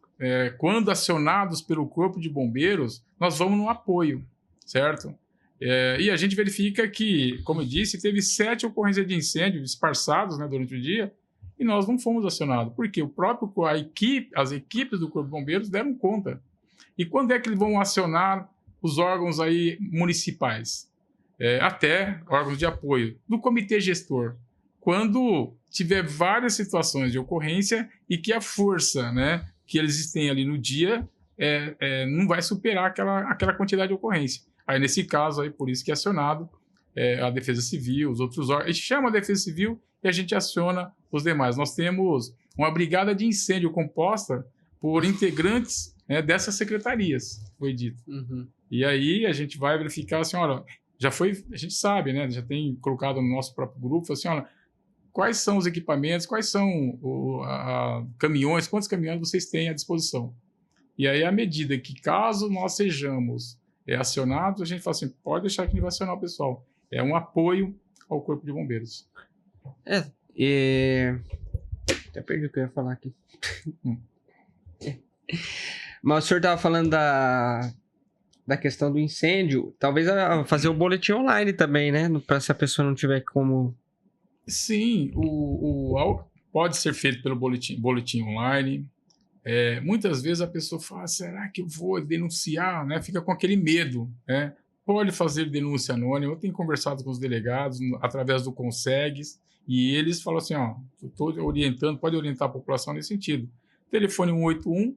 B: quando acionados pelo Corpo de Bombeiros, nós vamos no apoio, certo? E a gente verifica que, como eu disse, teve 7 ocorrências de incêndio disfarçados, né, durante o dia, e nós não fomos acionados, porque as equipes do Corpo de Bombeiros deram conta. E quando é que eles vão acionar os órgãos aí municipais? Até órgãos de apoio, do comitê gestor, quando tiver várias situações de ocorrência e que a força, né, que eles têm ali no dia não vai superar aquela quantidade de ocorrência. Aí, nesse caso, aí, por isso que é acionado a Defesa Civil, os outros órgãos. A gente chama a Defesa Civil e a gente aciona os demais. Nós temos uma brigada de incêndio composta por integrantes, né, dessas secretarias, foi dito.
A: Uhum.
B: E aí a gente vai verificar assim, olha, a gente sabe, né, já tem colocado no nosso próprio grupo, assim, olha, quais são os equipamentos, quais são caminhões, quantos caminhões vocês têm à disposição. E aí, à medida que, caso nós sejamos acionados, a gente fala assim, pode deixar que a gente vai acionar o pessoal. É um apoio ao Corpo de Bombeiros.
A: Até perdi o que eu ia falar aqui. Mas o senhor estava falando da questão do incêndio, talvez fazer o boletim online também, né? Para se a pessoa não tiver como...
B: Sim, pode ser feito pelo boletim online. Muitas vezes a pessoa fala, será que eu vou denunciar? Né? Fica com aquele medo. Né? Pode fazer denúncia anônima. Eu tenho conversado com os delegados através do Consegues e eles falam assim, estou orientando, pode orientar a população nesse sentido. Telefone 181,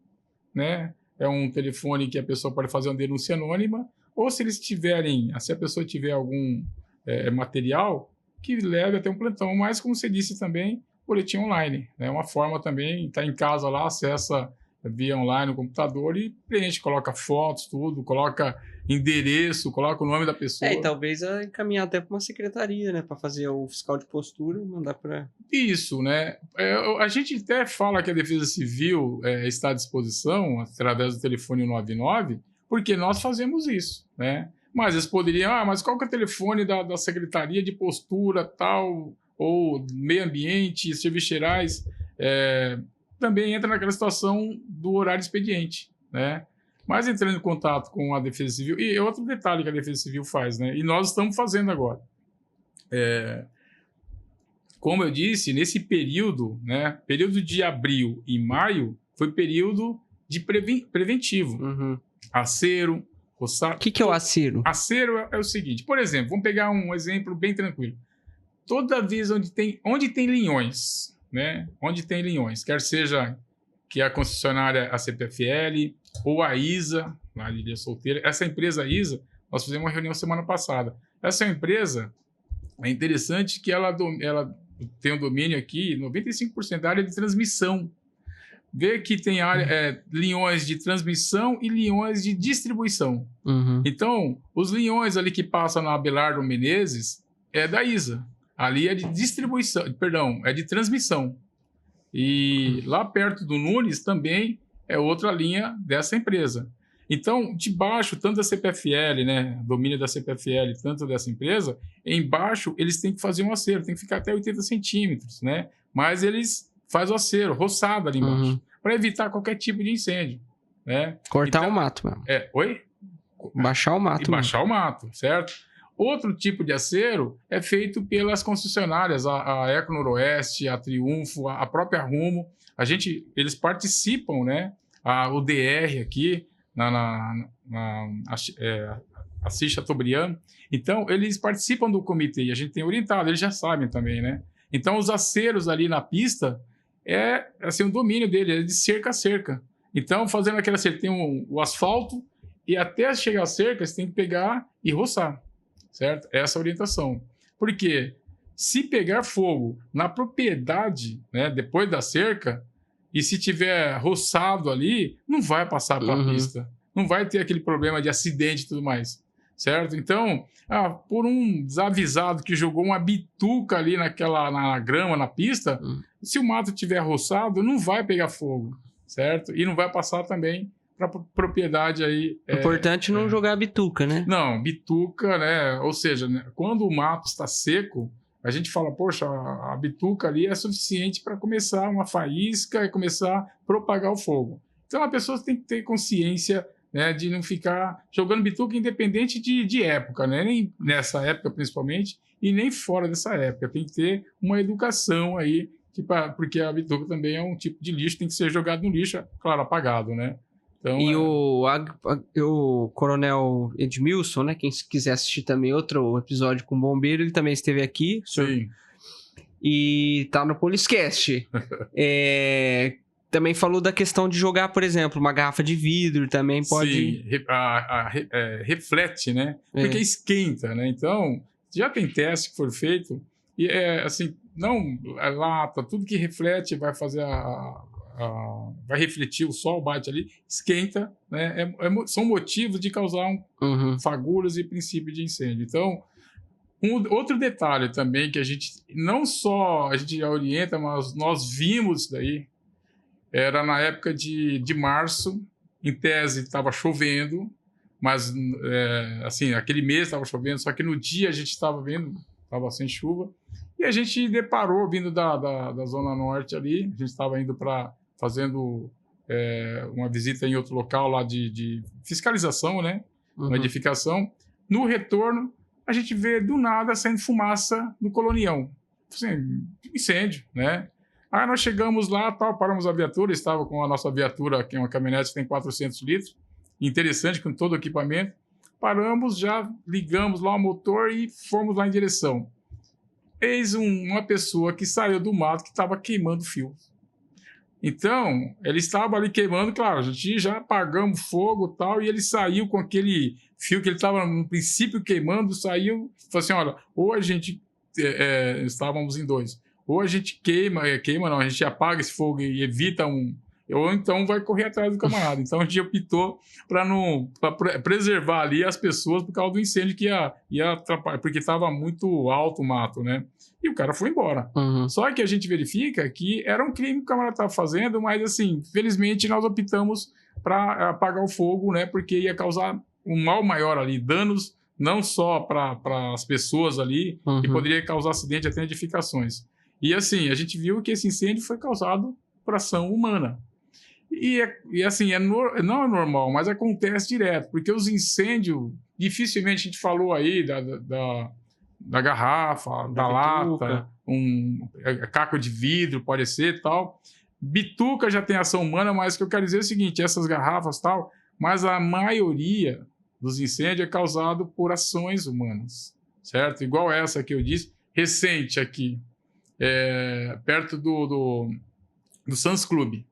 B: né? É um telefone que a pessoa pode fazer uma denúncia anônima, ou se a pessoa tiver algum material, que leve até um plantão, mas como você disse também, boletim online, né? Uma forma também, está em casa lá, acessa via online no computador e preenche, coloca fotos, tudo, coloca endereço, coloca o nome da pessoa.
A: E talvez encaminhar até para uma secretaria, né? Para fazer o fiscal de postura e mandar para...
B: Isso, né? A gente até fala que a Defesa Civil está à disposição através do telefone 99, porque nós fazemos isso, né? Mas eles poderiam, mas qual que é o telefone da Secretaria de Postura, tal, ou Meio Ambiente, Serviços Gerais, também entra naquela situação do horário expediente, né? Mas entrando em contato com a Defesa Civil, e outro detalhe que a Defesa Civil faz, né? E nós estamos fazendo agora. Como eu disse, nesse período, né? Período de abril e maio, foi período de preventivo.
A: Uhum.
B: Acero, roçado.
A: O que é o acero?
B: Acero é o seguinte, por exemplo, vamos pegar um exemplo bem tranquilo. Toda vez onde tem linhões, né? Onde tem linhões, quer seja que a concessionária, a CPFL, ou a ISA, lá de Ilha Solteira. Essa empresa ISA, nós fizemos uma reunião semana passada. Essa empresa, é interessante que ela tem um domínio aqui, 95% da área de transmissão. Vê que tem linhões de transmissão e linhões de distribuição.
A: Uhum.
B: Então, os linhões ali que passam na Abelardo Menezes é da ISA. Ali é de distribuição, perdão, é de transmissão. E lá perto do Nunes também é outra linha dessa empresa. Então, debaixo, tanto da CPFL, né, domínio da CPFL, tanto dessa empresa, embaixo eles têm que fazer um acero, tem que ficar até 80 centímetros, né? Mas eles fazem o acero, roçado ali embaixo, para evitar qualquer tipo de incêndio, né?
A: Cortar o mato mesmo.
B: Oi?
A: Baixar o mato.
B: Baixar o mato, certo? Outro tipo de acero é feito pelas concessionárias, a Eco Noroeste, a Triunfo, a própria Rumo. Eles participam, né? O DR aqui, Assis Chateaubriand. Então, eles participam do comitê e a gente tem orientado, eles já sabem também, né? Então, os aceros ali na pista assim, o domínio dele é de cerca a cerca. Então, fazendo aquela cerca, tem o asfalto e até chegar à cerca, você tem que pegar e roçar, certo? Essa é a orientação. Porque se pegar fogo na propriedade, né, depois da cerca, e se tiver roçado ali, não vai passar para a pista. Não vai ter aquele problema de acidente e tudo mais, certo? Então, por um desavisado que jogou uma bituca ali na grama, na pista, se o mato tiver roçado, não vai pegar fogo, certo? E não vai passar também para propriedade aí.
A: Importante não jogar bituca, né?
B: Não, bituca, né? Ou seja, né, quando o mato está seco, a gente fala, poxa, a bituca ali é suficiente para começar uma faísca e começar a propagar o fogo. Então, a pessoa tem que ter consciência, né, de não ficar jogando bituca independente de época, né? Nem nessa época, principalmente, e nem fora dessa época. Tem que ter uma educação aí, porque a bituca também é um tipo de lixo, tem que ser jogado no lixo, claro, apagado, né? Então,
A: e o Coronel Edmilson, né? Quem quiser assistir também outro episódio com o bombeiro, ele também esteve aqui.
B: Sim.
A: E tá no Poliscast. Também falou da questão de jogar, por exemplo, uma garrafa de vidro também pode...
B: Sim, reflete, né? Porque esquenta, né? Então, já tem teste que foi feito, e assim, não a lata, tudo que reflete vai fazer vai refletir, o sol bate ali, esquenta, né? São motivos de causar fagulhas e princípio de incêndio. Então, outro detalhe também que a gente não só a gente já orienta, mas nós vimos isso daí, era na época de março, em tese estava chovendo, mas assim, aquele mês estava chovendo, só que no dia a gente estava vendo, estava sem chuva, e a gente deparou, vindo da Zona Norte ali, a gente estava indo fazendo uma visita em outro local lá de fiscalização, né? Uma edificação. No retorno, a gente vê do nada saindo fumaça no colonião. Assim, incêndio, né? Aí nós chegamos lá, paramos a viatura, estava com a nossa viatura, que é uma caminhonete que tem 400 litros, interessante, com todo o equipamento. Paramos, já ligamos lá o motor e fomos lá em direção. Eis uma pessoa que saiu do mato que estava queimando fio. Então, ele estava ali queimando, claro, a gente já apagamos fogo e tal, e ele saiu com aquele fio que ele estava no princípio queimando, saiu, falou assim, olha, ou a gente, estávamos em 2, ou a gente queima não, a gente apaga esse fogo e evita ou então vai correr atrás do camarada. Então a gente optou para preservar ali as pessoas por causa do incêndio que ia atrapalhar, porque estava muito alto o mato, né? E o cara foi embora. Só que a gente verifica que era um crime que o camarada estava fazendo, mas assim, felizmente nós optamos para apagar o fogo, né? Porque ia causar um mal maior ali, danos não só para as pessoas ali, que poderia causar acidente até edificações. E assim, a gente viu que esse incêndio foi causado por ação humana. E assim, não é normal, mas acontece direto, porque os incêndios, dificilmente a gente falou aí da garrafa, da lata, caco de vidro, pode ser tal. Bituca já tem ação humana, mas o que eu quero dizer é o seguinte, essas garrafas tal, mas a maioria dos incêndios é causado por ações humanas, certo? Igual essa que eu disse, recente aqui, perto do Suns Club.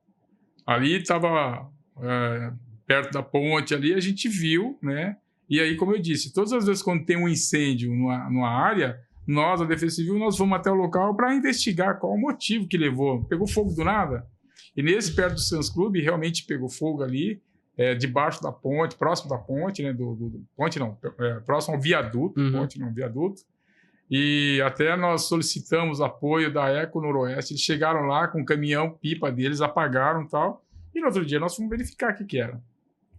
B: Ali estava perto da ponte ali, a gente viu, né? E aí, como eu disse, todas as vezes quando tem um incêndio numa área, nós, a Defesa Civil, nós vamos até o local para investigar qual o motivo que levou. Pegou fogo do nada? E nesse, perto do Suns Club, realmente pegou fogo ali, debaixo da ponte, próximo da ponte, né? Ponte não, próximo ao viaduto, ponte não, viaduto. E até nós solicitamos apoio da Eco Noroeste, eles chegaram lá com o caminhão, pipa deles, apagaram e tal, e no outro dia nós fomos verificar o que era.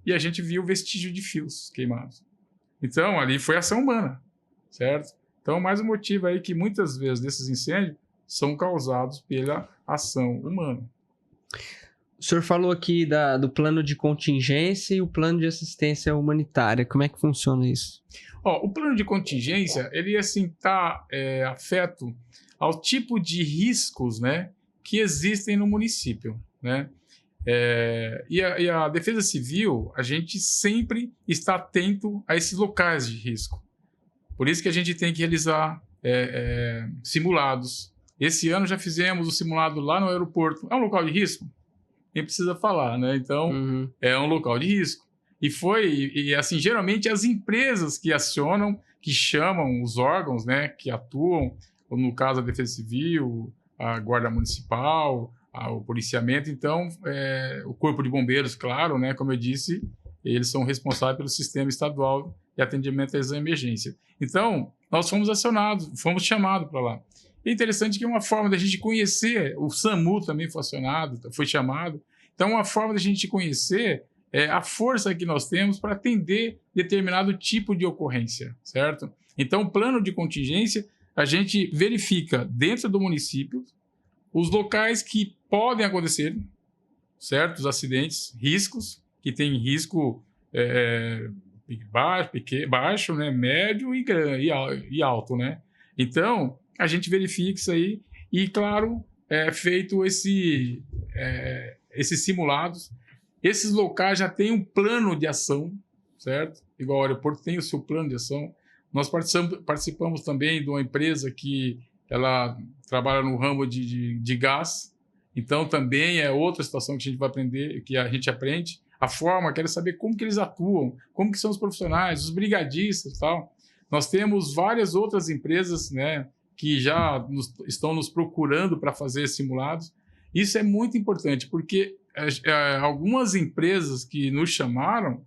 B: E a gente viu vestígio de fios queimados. Então, ali foi ação humana, certo? Então, mais um motivo aí que muitas vezes desses incêndios são causados pela ação humana.
A: O senhor falou aqui do plano de contingência e o plano de assistência humanitária. Como é que funciona isso?
B: O plano de contingência, ele assim está afeto ao tipo de riscos, né, que existem no município, né? E a Defesa Civil, a gente sempre está atento a esses locais de risco. Por isso que a gente tem que realizar simulados. Esse ano já fizemos o simulado lá no aeroporto. É um local de risco? Nem precisa falar, né? Então, é um local de risco. E assim, geralmente as empresas que acionam, que chamam os órgãos, né, que atuam, no caso a Defesa Civil, a Guarda Municipal, o policiamento, então, o Corpo de Bombeiros, claro, né, como eu disse, eles são responsáveis pelo sistema estadual de atendimento às emergências. Então, nós fomos acionados, fomos chamados para lá. É interessante que é uma forma da gente conhecer, o SAMU também foi acionado, foi chamado, então uma forma da gente conhecer a força que nós temos para atender determinado tipo de ocorrência, certo? Então, o plano de contingência, a gente verifica dentro do município os locais que podem acontecer, certo? Os acidentes, riscos, que tem risco baixo, né? Médio e alto, né? Então, a gente verifica isso aí e, claro, feito esses simulados. Esses locais já têm um plano de ação, certo? Igual o aeroporto tem o seu plano de ação. Nós participamos também de uma empresa que ela trabalha no ramo de gás. Então, também é outra situação que a gente vai aprender, que a gente aprende. A forma, quero saber como que eles atuam, como que são os profissionais, os brigadistas e tal. Nós temos várias outras empresas, né, que já estão nos procurando para fazer simulados. Isso é muito importante, porque algumas empresas que nos chamaram,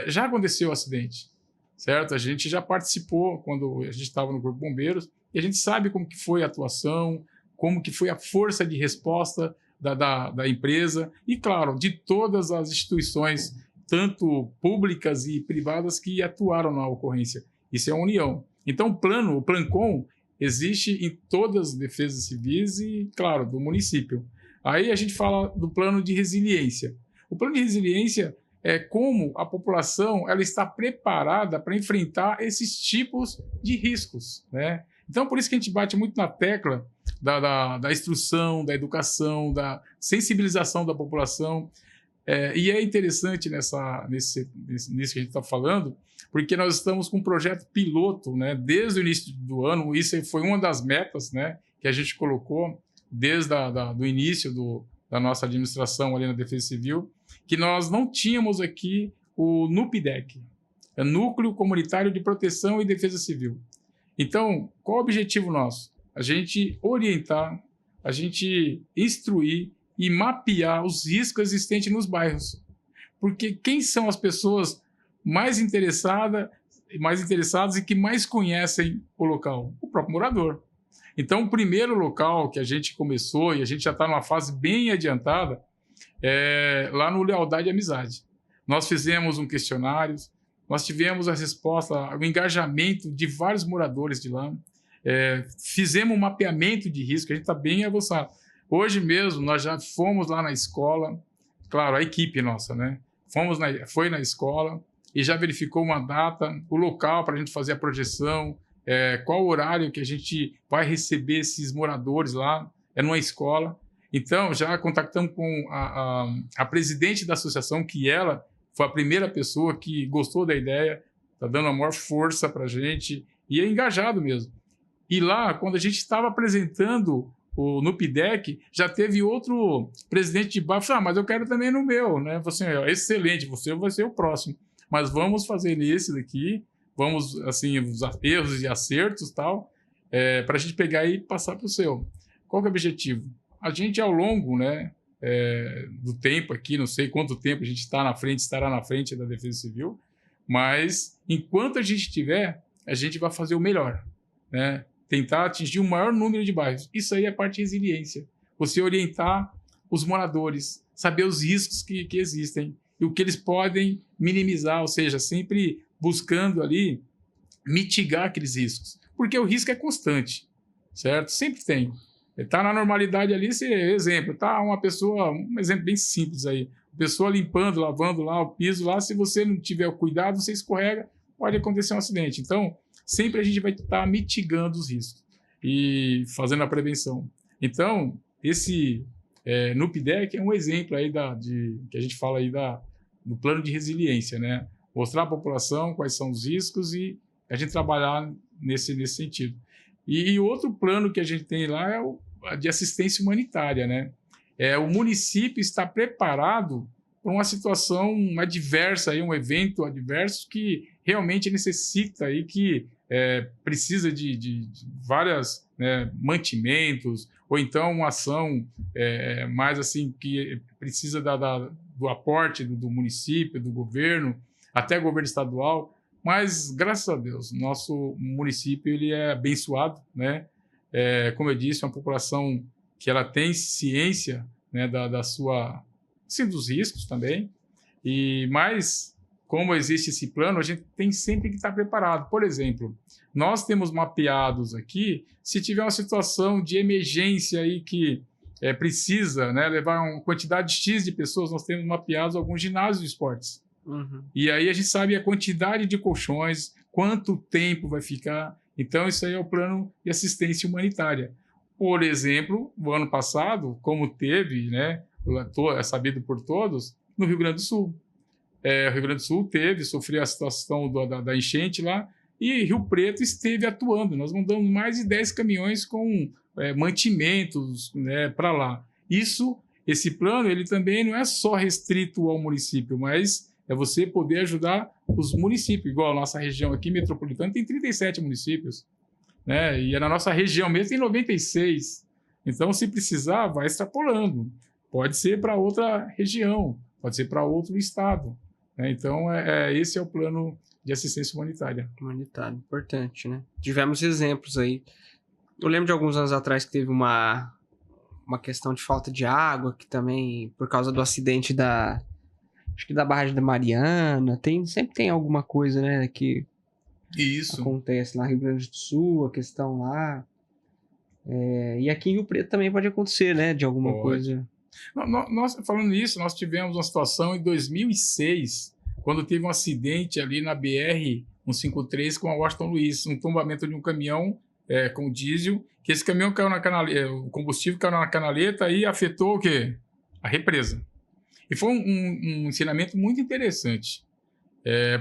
B: já aconteceu o acidente, certo? A gente já participou quando a gente estava no Corpo de Bombeiros, e a gente sabe como que foi a atuação, como que foi a força de resposta da empresa, e, claro, de todas as instituições, tanto públicas e privadas, que atuaram na ocorrência. Isso é a união. Então, o Plancom, existe em todas as defesas civis e, claro, do município. Aí a gente fala do plano de resiliência. O plano de resiliência é como a população ela está preparada para enfrentar esses tipos de riscos, né? Então, por isso que a gente bate muito na tecla da instrução, da educação, da sensibilização da população. E é interessante nisso que a gente está falando, porque nós estamos com um projeto piloto, né, desde o início do ano. Isso foi uma das metas, né, que a gente colocou desde o início da nossa administração ali na Defesa Civil, que nós não tínhamos aqui o NUPDEC, Núcleo Comunitário de Proteção e Defesa Civil. Então, qual o objetivo nosso? A gente orientar, a gente instruir e mapear os riscos existentes nos bairros. Porque quem são as pessoas mais interessadas e que mais conhecem o local? O próprio morador. Então, o primeiro local que a gente começou, e a gente já está numa fase bem adiantada, é lá no Lealdade e Amizade. Nós fizemos um questionário, nós tivemos a resposta, o engajamento de vários moradores de lá, fizemos um mapeamento de risco, a gente está bem avançado. Hoje mesmo, nós já fomos lá na escola, claro, a equipe nossa, né? Foi na escola e já verificou uma data, o local para a gente fazer a projeção, qual o horário que a gente vai receber esses moradores lá, numa escola. Então, já contactamos com a presidente da associação, que ela foi a primeira pessoa que gostou da ideia, está dando a maior força para a gente, e é engajado mesmo. E lá, quando a gente estava apresentando o NUPDEC, já teve outro presidente de bairro, mas eu quero também no meu, né? Você excelente, você vai ser o próximo, mas vamos fazer nesse daqui, vamos, assim, os erros e acertos, tal, para a gente pegar e passar para o seu. Qual que é o objetivo? A gente, ao longo, né, do tempo aqui, não sei quanto tempo a gente estará na frente da Defesa Civil, mas enquanto a gente tiver, a gente vai fazer o melhor, né? Tentar atingir o maior número de bairros. Isso aí é parte de resiliência. Você orientar os moradores, saber os riscos que existem e o que eles podem minimizar, ou seja, sempre buscando ali mitigar aqueles riscos. Porque o risco é constante, certo? Sempre tem. Está na normalidade ali, exemplo, tá uma pessoa, um exemplo bem simples aí, pessoa limpando, lavando lá o piso lá, se você não tiver o cuidado, você escorrega, pode acontecer um acidente. Então, sempre a gente vai estar mitigando os riscos e fazendo a prevenção. Então, esse NUPDEC é um exemplo aí que a gente fala aí do plano de resiliência, né? Mostrar à população quais são os riscos e a gente trabalhar nesse sentido. E outro plano que a gente tem lá é o de assistência humanitária, né? O município está preparado para uma situação adversa, aí, um evento adverso que realmente necessita aí que precisa de vários mantimentos, ou então uma ação mais assim que precisa do aporte do município, do governo, até governo estadual. Mas, graças a Deus, nosso município ele é abençoado, né? Como eu disse, uma população que ela tem ciência, né, dos riscos também. Mas, como existe esse plano, a gente tem sempre que estar preparado. Por exemplo, nós temos mapeados aqui, se tiver uma situação de emergência aí que precisa, né, levar uma quantidade X de pessoas, nós temos mapeados alguns ginásios de esportes. Uhum. E aí a gente sabe a quantidade de colchões, quanto tempo vai ficar. Então, isso aí é o plano de assistência humanitária. Por exemplo, no ano passado, como teve, né, é sabido por todos, no Rio Grande do Sul. O Rio Grande do Sul sofreu a situação da enchente lá, e Rio Preto esteve atuando. Nós mandamos mais de 10 caminhões com mantimentos, né, para lá. Esse plano ele também não é só restrito ao município, mas é você poder ajudar os municípios, igual a nossa região aqui metropolitana tem 37 municípios, né? E na nossa região mesmo tem 96. Então, se precisar, vai extrapolando. Pode ser para outra região, pode ser para outro estado, né? Então, esse é o plano de assistência humanitária.
A: Humanitário, importante, né? Tivemos exemplos aí. Eu lembro de alguns anos atrás que teve uma questão de falta de água, que também, por causa do acidente acho que da barragem da Mariana, sempre tem alguma coisa, né, que
B: Isso.
A: acontece lá no Rio Grande do Sul, a questão lá. E aqui em Rio Preto também pode acontecer, né, de alguma coisa.
B: Nós, falando nisso, nós tivemos uma situação em 2006, quando teve um acidente ali na BR-153 com a Washington Luiz, um tombamento de um caminhão com diesel, que esse caminhão caiu na canaleta, o combustível caiu na canaleta e afetou o quê? A represa. E foi um ensinamento muito interessante,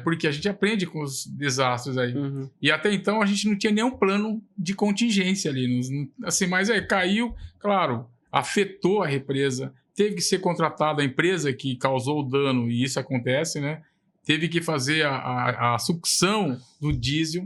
B: porque a gente aprende com os desastres aí.
A: Uhum.
B: E até então a gente não tinha nenhum plano de contingência ali. Assim, mas caiu, claro, afetou a represa, teve que ser contratada a empresa que causou o dano, e isso acontece, né? Teve que fazer a sucção do diesel,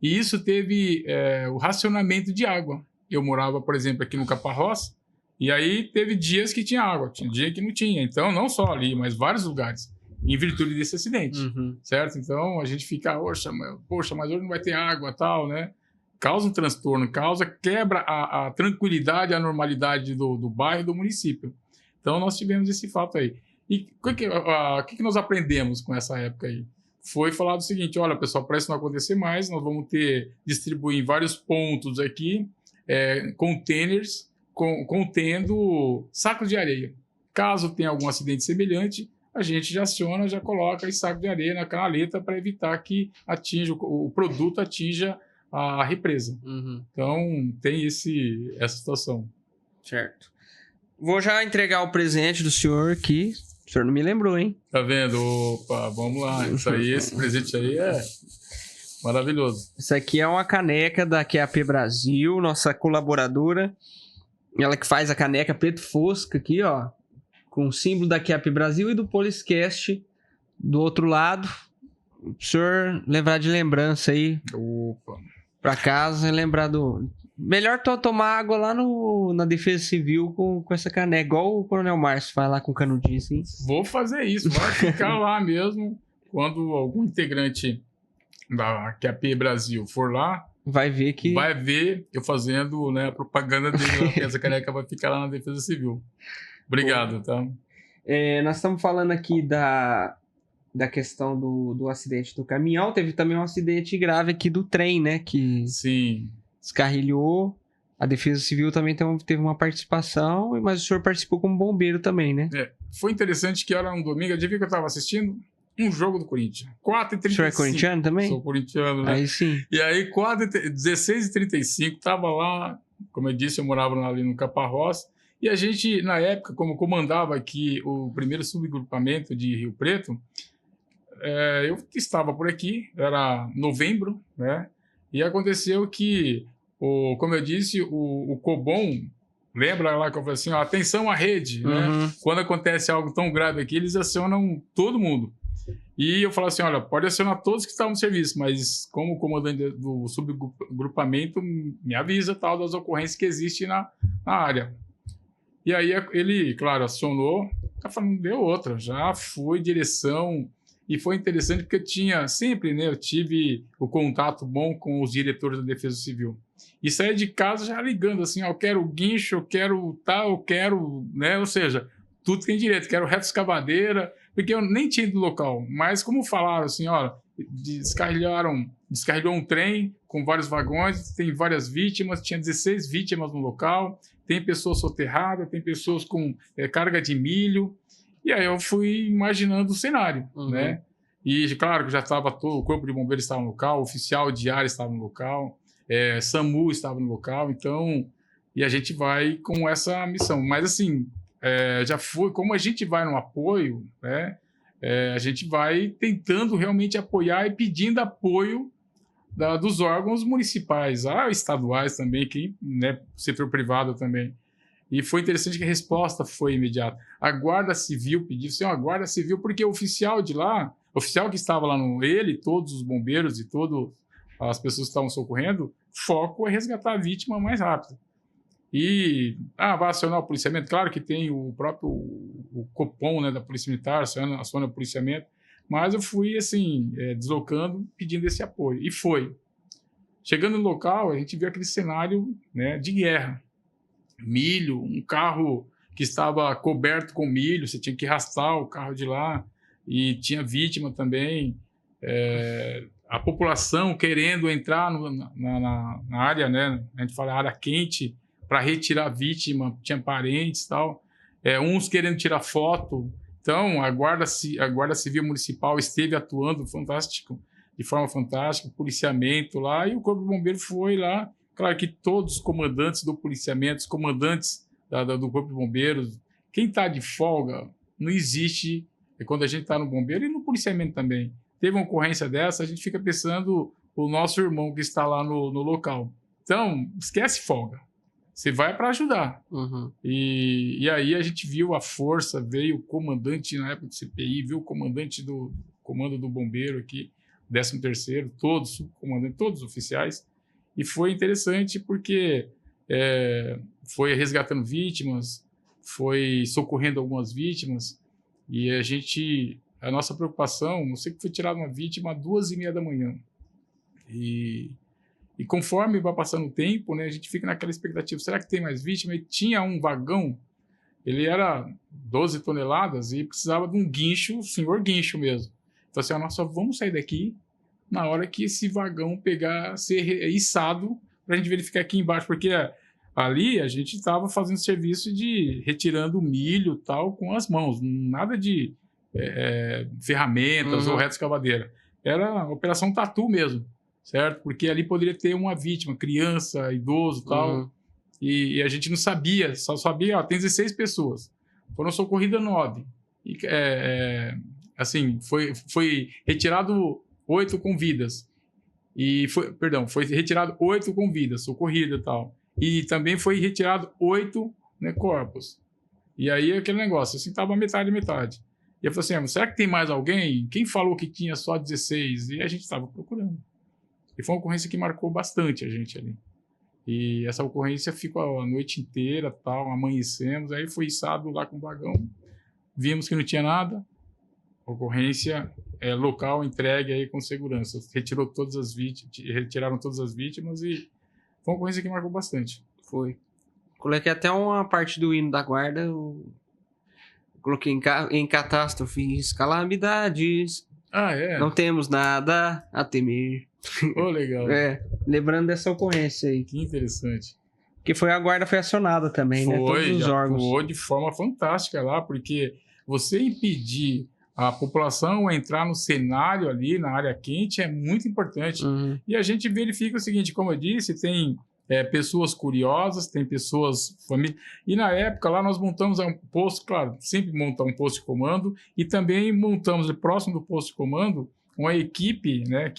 B: e isso teve o racionamento de água. Eu morava, por exemplo, aqui no Caparrós, e aí teve dias que tinha água, tinha dia que não tinha. Então, não só ali, mas vários lugares, em virtude desse acidente, certo? Então, a gente fica, poxa, mas hoje não vai ter água, tal, né? Causa um transtorno, quebra a tranquilidade, a normalidade do bairro e do município. Então, nós tivemos esse fato aí. E o que nós aprendemos com essa época aí? Foi falar do seguinte: olha, pessoal, para isso não acontecer mais, nós vamos distribuir em vários pontos aqui containers contendo sacos de areia. Caso tenha algum acidente semelhante, a gente já aciona, já coloca esse saco de areia na canaleta para evitar que o produto atinja a represa. Então, tem essa situação.
A: Certo. Vou já entregar o presente do senhor aqui. O senhor não me lembrou, hein?
B: Tá vendo? Opa, vamos lá. Esse presente aí é maravilhoso.
A: Isso aqui é uma caneca da QAP Brasil, nossa colaboradora. Ela que faz a caneca preto fosca aqui, ó. Com o símbolo da QAP Brasil e do Poliscast do outro lado. O senhor lembrar de lembrança aí.
B: Opa.
A: Pra casa e lembrar do... Melhor tomar água lá na Defesa Civil com essa caneca, igual o Coronel Márcio faz lá com canudinho, assim.
B: Vou fazer isso, vai ficar lá mesmo. Quando algum integrante da QAP Brasil for lá, vai ver eu fazendo, né, a propaganda dele lá, porque essa caneca vai ficar lá na Defesa Civil. Obrigado, tá?
A: Nós estamos falando aqui da questão do acidente do caminhão. Teve também um acidente grave aqui do trem, né? Que
B: sim,
A: descarrilhou. A Defesa Civil também teve uma participação, mas o senhor participou como bombeiro também, né?
B: Foi interessante que era um domingo, adivinha que eu estava assistindo? Um jogo do Corinthians. 4h35.
A: O senhor é corintiano também?
B: Sou corintiano, né?
A: Aí sim.
B: E aí, 16h35, estava lá, como eu disse, eu morava ali no Caparrós, e a gente, na época, como comandava aqui o primeiro subgrupamento de Rio Preto, eu estava por aqui, era novembro, né? E aconteceu que, como eu disse, o Cobom, lembra lá que eu falei assim, ó, atenção à rede, né? Quando acontece algo tão grave aqui, eles acionam todo mundo. E eu falo assim, olha, pode acionar todos que estão no serviço, mas como comandante do subgrupamento, me avisa tal das ocorrências que existem na área. E aí ele, claro, acionou, tá falando, deu outra, já foi direção, e foi interessante porque eu tive o contato bom com os diretores da Defesa Civil. E saía de casa já ligando assim, ó, eu quero guincho, eu quero tal, eu quero, né, ou seja, tudo tem direito, quero reto escavadeira, porque eu nem tinha ido do local, mas como falaram assim, ó, descarrilhou um trem com vários vagões, tem várias vítimas, tinha 16 vítimas no local, tem pessoas soterradas, tem pessoas com carga de milho, e aí eu fui imaginando o cenário, né? E claro que já estava todo, o corpo de bombeiros estava no local, o oficial de área estava no local, SAMU estava no local, então, e a gente vai com essa missão, mas assim, já foi, como a gente vai no apoio, né? A gente vai tentando realmente apoiar e pedindo apoio dos órgãos municipais, estaduais também, que, né, setor privado também. E foi interessante que a resposta foi imediata. A Guarda Civil pediu, assim, a Guarda Civil, porque o oficial de lá, o oficial que estava lá, ele, todos os bombeiros e todas as pessoas que estavam socorrendo, foco é resgatar a vítima mais rápido. E, vai acionar o policiamento? Claro que tem o próprio o Copom, né, da Polícia Militar, aciona o policiamento, mas eu fui, assim, deslocando, pedindo esse apoio. E foi. Chegando no local, a gente viu aquele cenário, né, de guerra. Milho, um carro que estava coberto com milho, você tinha que arrastar o carro de lá, e tinha vítima também. A população querendo entrar na área, né, a gente fala área quente, para retirar a vítima, tinha parentes e tal, uns querendo tirar foto. Então, a Guarda Civil Municipal esteve atuando de forma fantástica, policiamento lá, e o Corpo de Bombeiro foi lá. Claro que todos os comandantes do policiamento, os comandantes do Corpo de Bombeiros, quem está de folga, não existe, quando a gente está no bombeiro e no policiamento também. Teve uma ocorrência dessa, a gente fica pensando o nosso irmão que está lá no local. Então, esquece folga. Você vai para ajudar.
A: Uhum.
B: E aí a gente viu a força, veio o comandante na época do CPI, viu o comandante do comando do bombeiro aqui, 13º, todos os oficiais. E foi interessante porque foi resgatando vítimas, foi socorrendo algumas vítimas, e a nossa preocupação, eu sei que foi tirada uma vítima às 2h30 da manhã. E conforme vai passando o tempo, né, a gente fica naquela expectativa, será que tem mais vítima? E tinha um vagão, ele era 12 toneladas e precisava de um guincho, senhor guincho mesmo. Então assim, nós só vamos sair daqui na hora que esse vagão ser içado, para a gente verificar aqui embaixo, porque ali a gente estava fazendo serviço de retirando milho tal com as mãos, nada de ferramentas ou reta escavadeira. Era a operação tatu mesmo, certo? Porque ali poderia ter uma vítima, criança, idoso tal, e a gente não sabia, só sabia, tem 16 pessoas, foram socorridas 9. E, assim, foi retirado 8 com vidas. Foi retirado 8 com vidas, socorrida e tal. E também foi retirado 8, né, corpos. E aí aquele negócio, assim, tava metade. E eu falei assim, será que tem mais alguém? Quem falou que tinha só 16? E a gente estava procurando. E foi uma ocorrência que marcou bastante a gente ali. E essa ocorrência ficou a noite inteira, tal, amanhecemos, aí foi içado lá com o vagão, vimos que não tinha nada, ocorrência local entregue aí com segurança. Retiraram todas as vítimas e foi uma ocorrência que marcou bastante.
A: Foi. Coloquei até uma parte do hino da guarda, coloquei em catástrofes, calamidades, não temos nada a temer.
B: Legal.
A: Lembrando dessa ocorrência aí.
B: Que interessante.
A: Que a guarda foi acionada também, né? Todos os órgãos.
B: Atuou de forma fantástica lá, porque você impedir a população entrar no cenário ali, na área quente, é muito importante. E a gente verifica o seguinte, como eu disse, tem pessoas curiosas, tem pessoas... E na época lá nós montamos um posto, claro, sempre montar um posto de comando, e também montamos, próximo do posto de comando, uma equipe, né,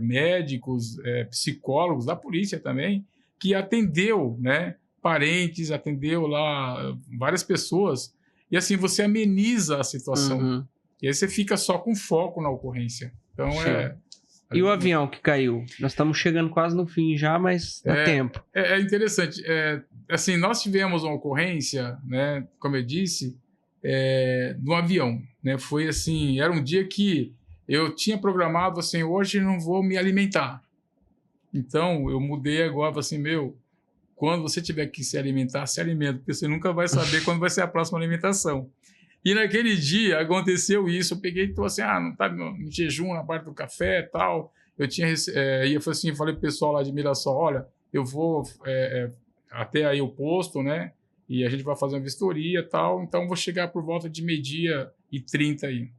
B: médicos, psicólogos da polícia também, que atendeu, né, parentes, atendeu lá várias pessoas, e assim você ameniza a situação. E aí você fica só com foco na ocorrência. Então
A: E o avião que caiu? Nós estamos chegando quase no fim já, mas dá tempo.
B: É interessante. Assim, nós tivemos uma ocorrência, né, como eu disse, no avião, né? Foi assim, era um dia que eu tinha programado assim, hoje não vou me alimentar. Então, eu mudei agora, assim, quando você tiver que se alimentar, se alimenta, porque você nunca vai saber quando vai ser a próxima alimentação. E naquele dia aconteceu isso, eu peguei e estou assim, não está em jejum na parte do café e tal. Eu falei pro pessoal lá de Mirassol, olha, eu vou até aí o posto, né? E a gente vai fazer uma vistoria e tal, então vou chegar por volta de 12h30 aí.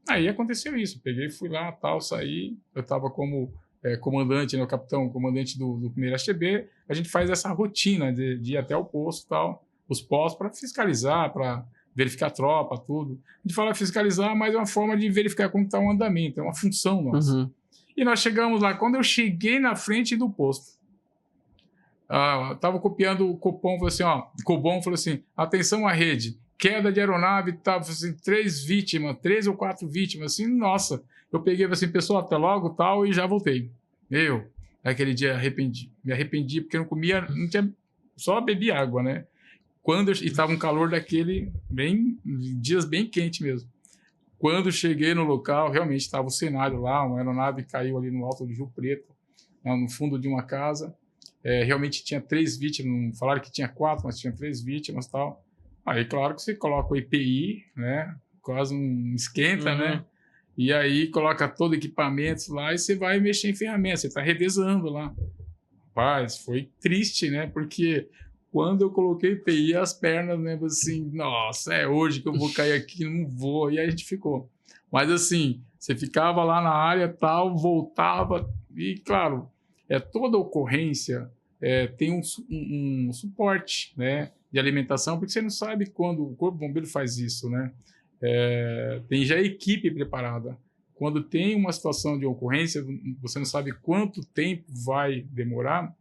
B: Aí aconteceu isso, peguei, fui lá, tal, saí, eu estava como comandante, né, o capitão, comandante do primeiro STB, a gente faz essa rotina de ir até o posto, tal, os postos para fiscalizar, para verificar a tropa, tudo. A gente fala fiscalizar, mas é uma forma de verificar como está o andamento, é uma função nossa. E nós chegamos lá, quando eu cheguei na frente do posto, Estava copiando o Copom, falou assim, Cobom falou assim, atenção à rede, queda de aeronave, tava assim, 3 ou 4 vítimas, assim, nossa. Eu peguei assim, pessoal, até logo, tal, e já voltei. Aquele dia me arrependi porque não comia, não tinha, só bebi água, né? E estava um calor daquele, dias bem quente mesmo. Quando cheguei no local, realmente estava o cenário lá, uma aeronave caiu ali no alto do Rio Preto, no fundo de uma casa. Realmente tinha 3 vítimas, falaram que tinha 4, mas tinha 3 vítimas e tal. Aí, claro que você coloca o EPI, né? Quase um esquenta, né? E aí coloca todo o equipamento lá e você vai mexer em ferramentas, você está revezando lá. Rapaz, foi triste, né? Porque quando eu coloquei EPI, as pernas, né? Assim, nossa, é hoje que eu vou cair aqui, não vou. E aí a gente ficou. Mas assim, você ficava lá na área tal, voltava e, claro, toda ocorrência tem um suporte, né, de alimentação, porque você não sabe quando o Corpo Bombeiro faz isso, né? Tem já a equipe preparada. Quando tem uma situação de ocorrência, você não sabe quanto tempo vai demorar,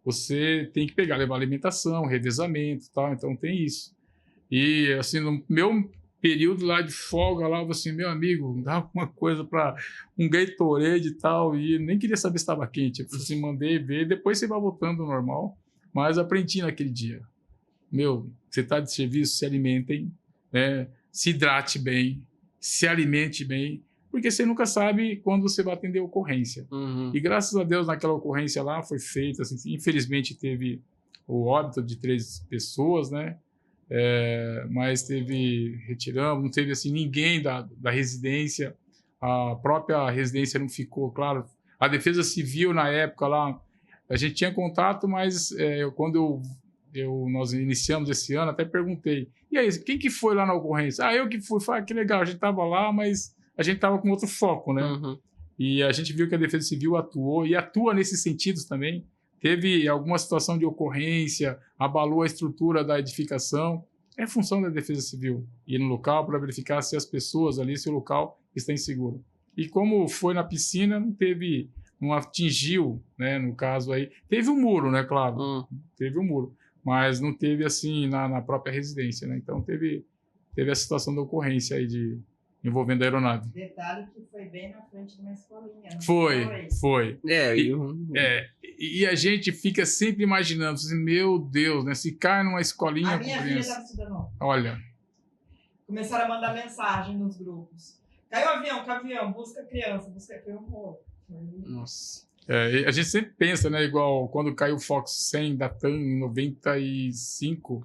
B: você tem que levar alimentação, revezamento, tal, então tem isso. E assim, no meu período lá de folga, lá, eu assim, meu amigo, dá alguma coisa para um Gatorade e tal, e nem queria saber se estava quente. Eu assim, mandei ver, depois você vai voltando ao normal, mas aprendi naquele dia. Você está de serviço, se alimentem, né? Se hidrate bem, se alimente bem, porque você nunca sabe quando você vai atender a ocorrência. E graças a Deus, naquela ocorrência lá, foi feita, assim, infelizmente teve o óbito de 3 pessoas, né? Mas retiramos, não teve assim ninguém da residência, a própria residência não ficou, claro, a Defesa Civil na época lá, a gente tinha contato, mas quando nós iniciamos esse ano, até perguntei, e aí, quem que foi lá na ocorrência? Eu que fui, que legal, a gente estava lá, mas a gente estava com outro foco, né? E a gente viu que a Defesa Civil atuou, e atua nesses sentidos também. Teve alguma situação de ocorrência, abalou a estrutura da edificação. É função da Defesa Civil ir no local para verificar se as pessoas ali, se o local está inseguro. E como foi na piscina, não atingiu, né, no caso aí. Teve um muro, né, claro, teve um muro, mas não teve assim na própria residência, né? Então teve a situação da ocorrência aí envolvendo a aeronave.
C: Detalhe que foi bem na frente de uma escolinha.
B: Foi. E a gente fica sempre imaginando, assim, meu Deus, né? Se cai numa escolinha...
C: A minha filha estava estudando.
B: Olha.
C: Começaram a mandar mensagem nos grupos. Caiu avião, busca criança,
B: Nossa. A gente sempre pensa, né? Igual quando caiu o Fox 100 da TAM em 95...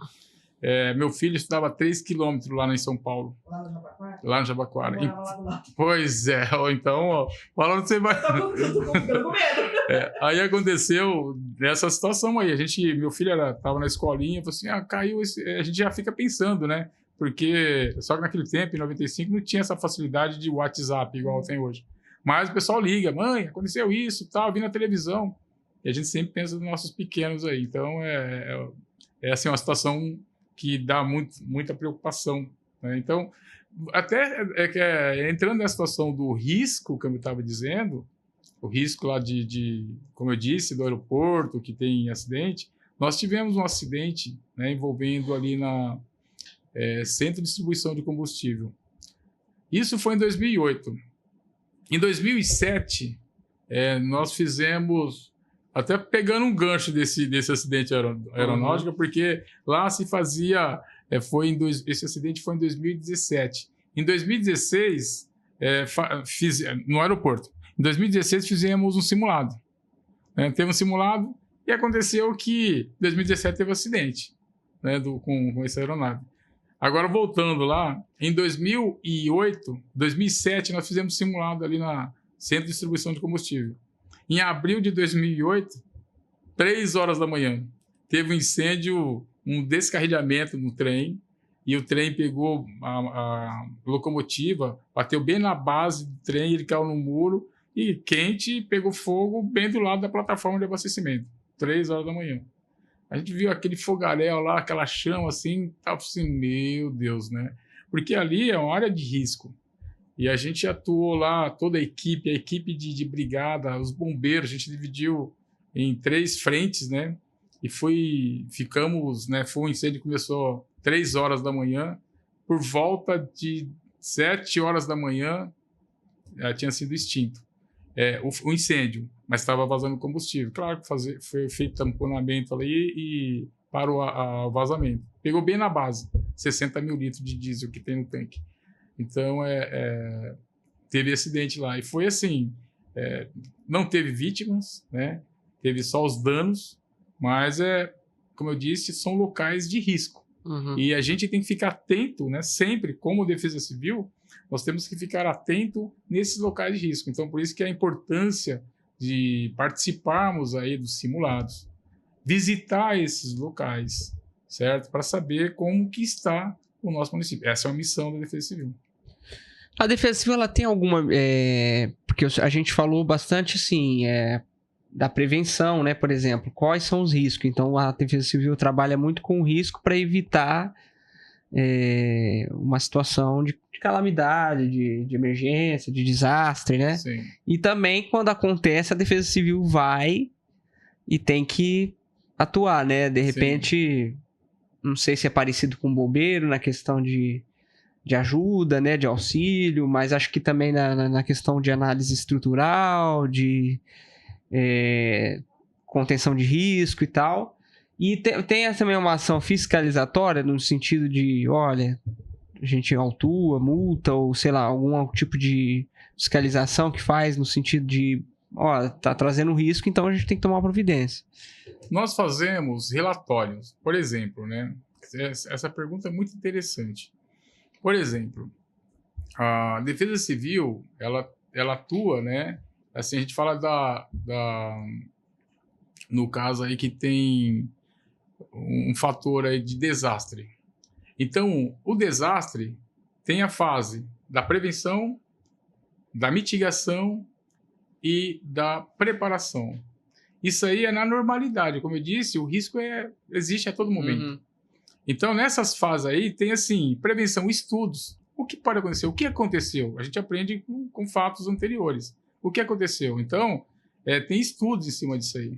B: meu filho estudava 3 quilômetros lá em São Paulo.
C: Lá no Jabaquara?
B: Lá no Jabaquara.
C: Eu morava lá do lado.
B: Pois ou então, falando você vai...
C: Eu tô com medo.
B: Aí aconteceu essa situação aí. Meu filho estava na escolinha, falou assim, caiu a gente já fica pensando, né? Porque só que naquele tempo, em 95, não tinha essa facilidade de WhatsApp igual tem hoje. Mas o pessoal liga, mãe, aconteceu isso, tal, vi na televisão. E a gente sempre pensa nos nossos pequenos aí. Então, assim, uma situação que dá muita preocupação, né? Então, até entrando na situação do risco, que eu estava dizendo, o risco lá como eu disse, do aeroporto, que tem acidente, nós tivemos um acidente, né, envolvendo ali na Centro de Distribuição de Combustível. Isso foi em 2008. Em 2007, nós fizemos... Até pegando um gancho desse acidente aeronáutico, porque lá se fazia... esse acidente foi em 2017. Em 2016, no aeroporto, em 2016 fizemos um simulado. Teve um simulado e aconteceu que em 2017 teve um acidente, né, com essa aeronave. Agora, voltando lá, em 2007, nós fizemos simulado ali na Centro de Distribuição de Combustível. Em abril de 2008, 3 horas da manhã, teve um incêndio, um descarrilhamento no trem, e o trem pegou a locomotiva, bateu bem na base do trem, ele caiu no muro, e quente, pegou fogo bem do lado da plataforma de abastecimento, 3 horas da manhã. A gente viu aquele fogaréu lá, aquela chama assim, tava assim, meu Deus, né? Porque ali é uma área de risco. E a gente atuou lá, toda a equipe de brigada, os bombeiros, a gente dividiu em 3 frentes, né? e ficamos, né, foi um incêndio que começou 3 horas da manhã, por volta de 7 horas da manhã, tinha sido extinto o incêndio, mas estava vazando combustível. Claro que foi feito tamponamento ali e parou o vazamento. Pegou bem na base, 60 mil litros de diesel que tem no tanque. Então, teve acidente lá. E foi assim, não teve vítimas, né? Teve só os danos, mas, como eu disse, são locais de risco.
A: Uhum.
B: E a gente tem que ficar atento, né? Sempre, como Defesa Civil, nós temos que ficar atento nesses locais de risco. Então, por isso que a importância de participarmos aí dos simulados, visitar esses locais, certo? Para saber como que está o nosso município. Essa é uma missão da Defesa Civil.
A: A Defesa Civil, ela tem alguma... porque a gente falou bastante, assim, da prevenção, né? Por exemplo, quais são os riscos? Então, a Defesa Civil trabalha muito com o risco para evitar uma situação de calamidade, de emergência, de desastre, né?
B: Sim.
A: E também, quando acontece, a Defesa Civil vai e tem que atuar, né? De repente, não sei se é parecido com o bombeiro na questão de ajuda, né? De auxílio, mas acho que também na questão de análise estrutural, de contenção de risco e tal. E tem também uma ação fiscalizatória no sentido de, olha, a gente autua, multa, ou sei lá, algum tipo de fiscalização que faz no sentido de, tá trazendo risco, então a gente tem que tomar providência.
B: Nós fazemos relatórios, por exemplo, né? Essa pergunta é muito interessante. Por exemplo, a Defesa Civil, ela atua, né? Assim, a gente fala no caso aí que tem um fator aí de desastre. Então, o desastre tem a fase da prevenção, da mitigação e da preparação. Isso aí é na normalidade. Como eu disse, o risco existe a todo momento.
A: Uhum.
B: Então, nessas fases aí, tem assim, prevenção, estudos. O que pode acontecer? O que aconteceu? A gente aprende com fatos anteriores. O que aconteceu? Então, tem estudos em cima disso aí.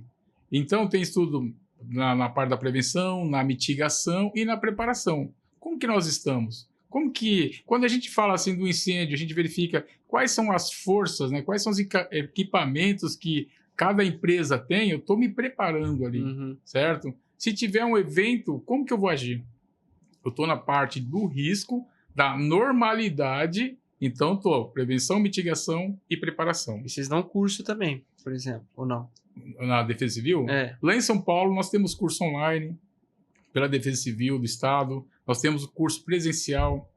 B: Então, tem estudo na parte da prevenção, na mitigação e na preparação. Como que nós estamos? Como que, quando a gente fala assim do incêndio, a gente verifica quais são as forças, né? Quais são os equipamentos que cada empresa tem, eu estou me preparando ali, certo? Se tiver um evento, como que eu vou agir? Eu estou na parte do risco, da normalidade, então estou prevenção, mitigação e preparação.
A: E vocês dão curso também, por exemplo, ou não?
B: Na Defesa Civil? Lá em São Paulo, nós temos curso online pela Defesa Civil do Estado, nós temos o curso presencial,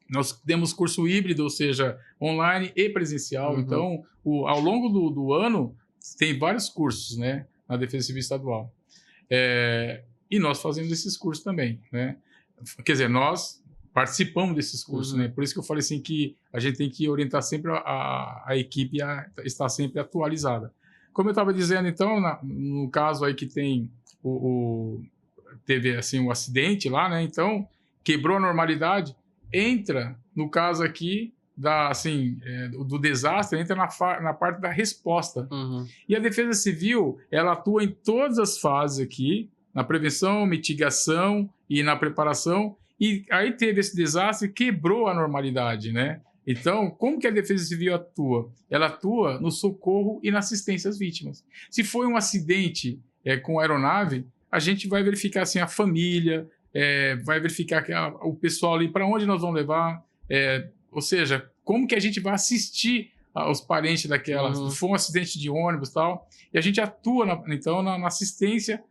B: nós temos curso híbrido, ou seja, online e presencial. Então, ao longo do ano, tem vários cursos, né, na Defesa Civil Estadual. E nós fazemos esses cursos também, né? Quer dizer, nós participamos desses cursos, né? Por isso que eu falei assim que a gente tem que orientar sempre a equipe a estar sempre atualizada. Como eu estava dizendo, então, no caso aí que tem teve assim um acidente lá, né? Então, quebrou a normalidade, entra, no caso aqui, do desastre, entra na parte da resposta. E a Defesa Civil, ela atua em todas as fases aqui, na prevenção, mitigação e na preparação, e aí teve esse desastre, quebrou a normalidade, né? Então, como que a Defesa Civil atua? Ela atua no socorro e na assistência às vítimas. Se foi um acidente com aeronave, a gente vai verificar assim, a família, vai verificar o pessoal ali, para onde nós vamos levar, ou seja, como que a gente vai assistir aos parentes daquela, se for um acidente de ônibus e tal, e a gente atua, na assistência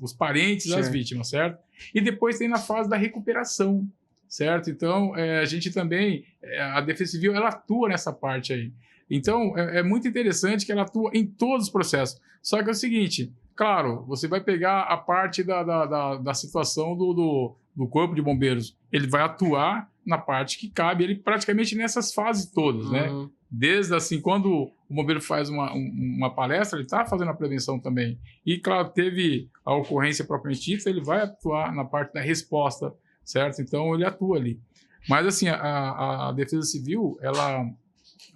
B: os parentes das vítimas, certo? E depois tem na fase da recuperação, certo? Então, a gente também, a Defesa Civil, ela atua nessa parte aí. Então, é muito interessante que ela atua em todos os processos. Só que é o seguinte, claro, você vai pegar a parte da situação do Corpo de Bombeiros. Ele vai atuar na parte que cabe ele praticamente nessas fases todas, né? Desde assim, quando o bombeiro faz uma palestra, ele está fazendo a prevenção também. E, claro, teve a ocorrência propriamente dita, ele vai atuar na parte da resposta, certo? Então, ele atua ali. Mas, assim, a Defesa Civil, ela,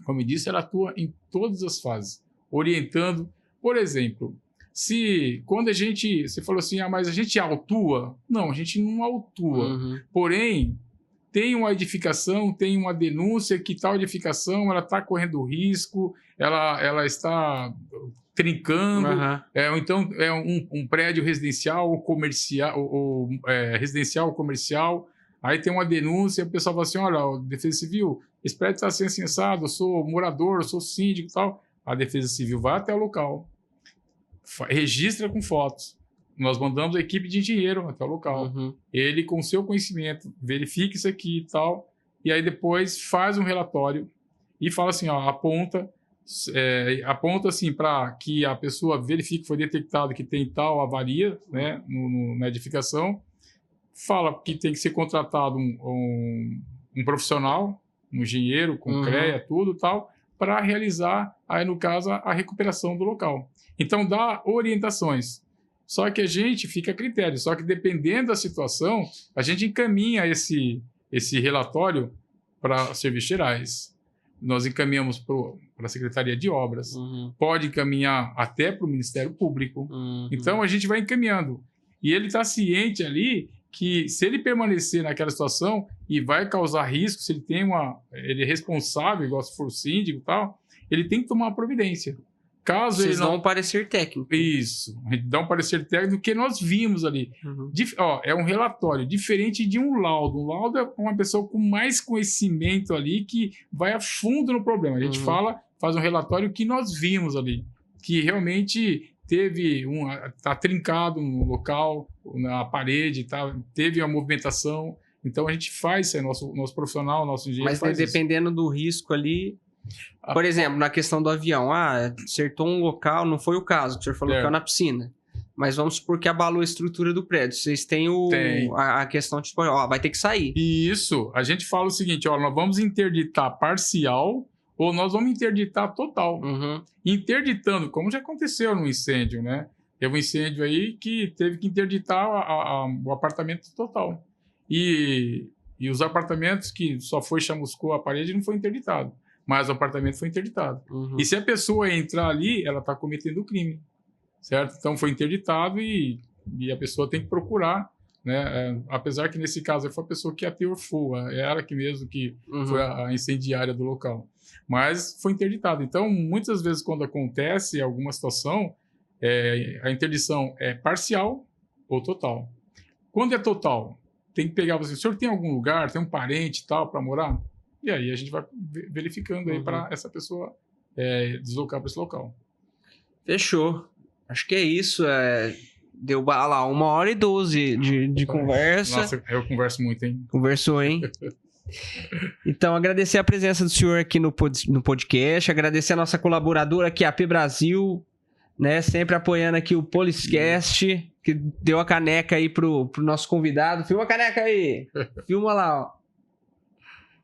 B: como eu disse, ela atua em todas as fases, orientando. Por exemplo, Quando você falou assim, mas a gente autua? Não, a gente não autua. Porém, tem uma edificação, tem uma denúncia que tal edificação ela está correndo risco, ela está trincando, ou então é um prédio residencial, comercial, residencial, comercial. Aí tem uma denúncia, o pessoal fala assim, olha, Defesa Civil, esse prédio está sendo censado, eu sou morador, eu sou síndico e tal. A Defesa Civil vai até o local, registra com fotos. Nós mandamos a equipe de engenheiro até o local. Ele, com seu conhecimento, verifica isso aqui e tal, e aí depois faz um relatório e fala assim, aponta assim para que a pessoa verifique que foi detectado que tem tal avaria, né, na edificação, fala que tem que ser contratado um profissional, um engenheiro com CREA, tudo tal, para realizar, aí no caso, a recuperação do local. Então, dá orientações. Só que a gente fica a critério. Só que, dependendo da situação, a gente encaminha esse relatório para serviços gerais. Nós encaminhamos para a Secretaria de Obras. Pode encaminhar até para o Ministério Público. Então, a gente vai encaminhando. E ele está ciente ali que, se ele permanecer naquela situação e vai causar risco, se ele é responsável, igual se for síndico e tal, ele tem que tomar uma providência. Caso
A: Vocês
B: ele não...
A: dão um parecer técnico.
B: Isso, a gente dá um parecer técnico que nós vimos ali. É um relatório diferente de um laudo. Um laudo é uma pessoa com mais conhecimento ali que vai a fundo no problema. A gente faz um relatório que nós vimos ali, que realmente está trincado no local, na parede, teve uma movimentação. Então a gente faz isso aí, nosso profissional, nosso engenheiro.
A: Mas dependendo do risco ali. Por exemplo, na questão do avião, acertou um local, não foi o caso, que o senhor falou que caiu na piscina. Mas vamos supor que abalou a estrutura do prédio. Vocês têm a questão, tipo, vai ter que sair.
B: Isso. A gente fala o seguinte, nós vamos interditar parcial ou nós vamos interditar total. Interditando, como já aconteceu no incêndio, né? Teve um incêndio aí que teve que interditar o apartamento total. E os apartamentos que só chamuscou a parede não foi interditado. Mas o apartamento foi interditado. E se a pessoa entrar ali, ela está cometendo crime, certo? Então foi interditado e a pessoa tem que procurar, né? Apesar que nesse caso foi a pessoa que ateorfou, ela que mesmo que foi a incendiária do local. Mas foi interditado. Então, muitas vezes quando acontece alguma situação, a interdição é parcial ou total. Quando é total, tem que pegar você, o senhor tem algum lugar, tem um parente e tal para morar? E aí a gente vai verificando aí para essa pessoa deslocar para esse local.
A: Fechou. Acho que é isso. Deu lá 1h12 de conversa.
B: Nossa, eu converso muito, hein?
A: Conversou, hein? Então, agradecer a presença do senhor aqui no podcast, agradecer a nossa colaboradora aqui, a AP Brasil, né? Sempre apoiando aqui o Poliscast, que deu a caneca aí pro nosso convidado. Filma a caneca aí! Filma lá, ó.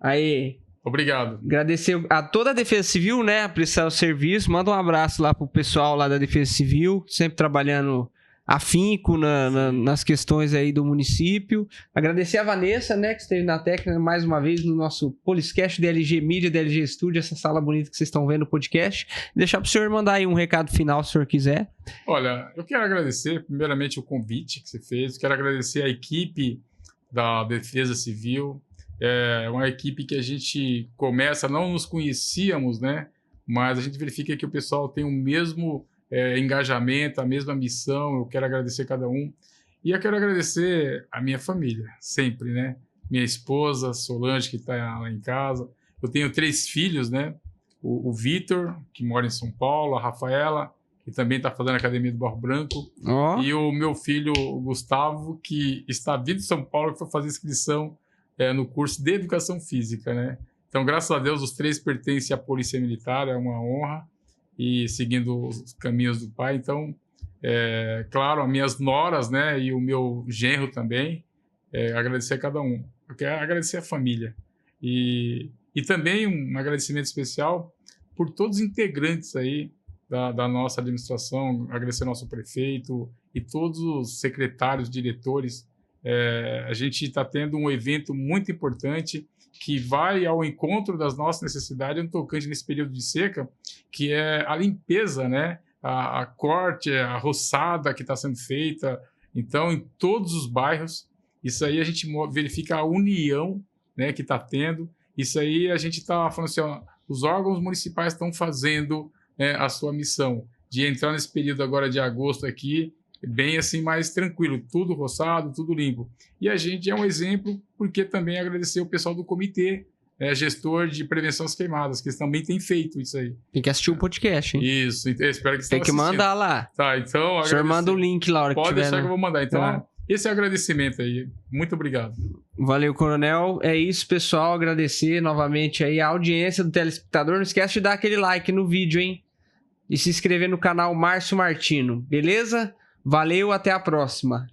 A: Aí.
B: Obrigado.
A: Agradecer a toda a Defesa Civil, né? A prestar o serviço. Manda um abraço lá pro pessoal lá da Defesa Civil, sempre trabalhando afinco nas questões aí do município. Agradecer a Vanessa, né? Que esteve na técnica mais uma vez no nosso Poliscast DLG Mídia, DLG Studio, essa sala bonita que vocês estão vendo no podcast. Deixar pro senhor mandar aí um recado final, se o senhor quiser.
B: Olha, eu quero agradecer primeiramente o convite que você fez. Quero agradecer a equipe da Defesa Civil. É uma equipe que a gente não nos conhecíamos, né? Mas a gente verifica que o pessoal tem o mesmo engajamento, a mesma missão. Eu quero agradecer cada um. E eu quero agradecer a minha família, sempre, né? Minha esposa, Solange, que está lá em casa. Eu tenho 3 filhos, né? O Vitor, que mora em São Paulo, a Rafaela, que também está fazendo a Academia do Barro Branco. E o meu filho, o Gustavo, que está vindo de São Paulo, que foi fazer inscrição no curso de Educação Física, né? Então, graças a Deus, os 3 pertencem à Polícia Militar, é uma honra, e seguindo os caminhos do pai. Então, claro, as minhas noras, né, e o meu genro também, agradecer a cada um. Eu quero agradecer a família. E também um agradecimento especial por todos os integrantes aí da nossa administração, agradecer ao nosso prefeito e todos os secretários, diretores. A gente está tendo um evento muito importante que vai ao encontro das nossas necessidades no tocante nesse período de seca, que é a limpeza, né, a corte, a roçada que está sendo feita. Então, em todos os bairros, isso aí a gente verifica a união, né, que está tendo. Isso aí a gente está falando assim, ó, os órgãos municipais estão fazendo a sua missão de entrar nesse período agora de agosto aqui, bem assim, mais tranquilo, tudo roçado, tudo limpo. E a gente é um exemplo porque também agradecer o pessoal do comitê, gestor de prevenção às queimadas, que eles também têm feito isso aí.
A: Tem que assistir o podcast, hein?
B: Isso, espero que você
A: tem que mandar lá.
B: Tá, então...
A: O senhor manda o link lá, hora que
B: pode
A: tiver,
B: deixar
A: né?
B: que eu vou mandar. Então,
A: Tá.
B: Esse é o agradecimento aí. Muito obrigado.
A: Valeu, Coronel. É isso, pessoal. Agradecer novamente aí a audiência do telespectador. Não esquece de dar aquele like no vídeo, hein? E se inscrever no canal Márcio Martino. Beleza? Valeu, até a próxima.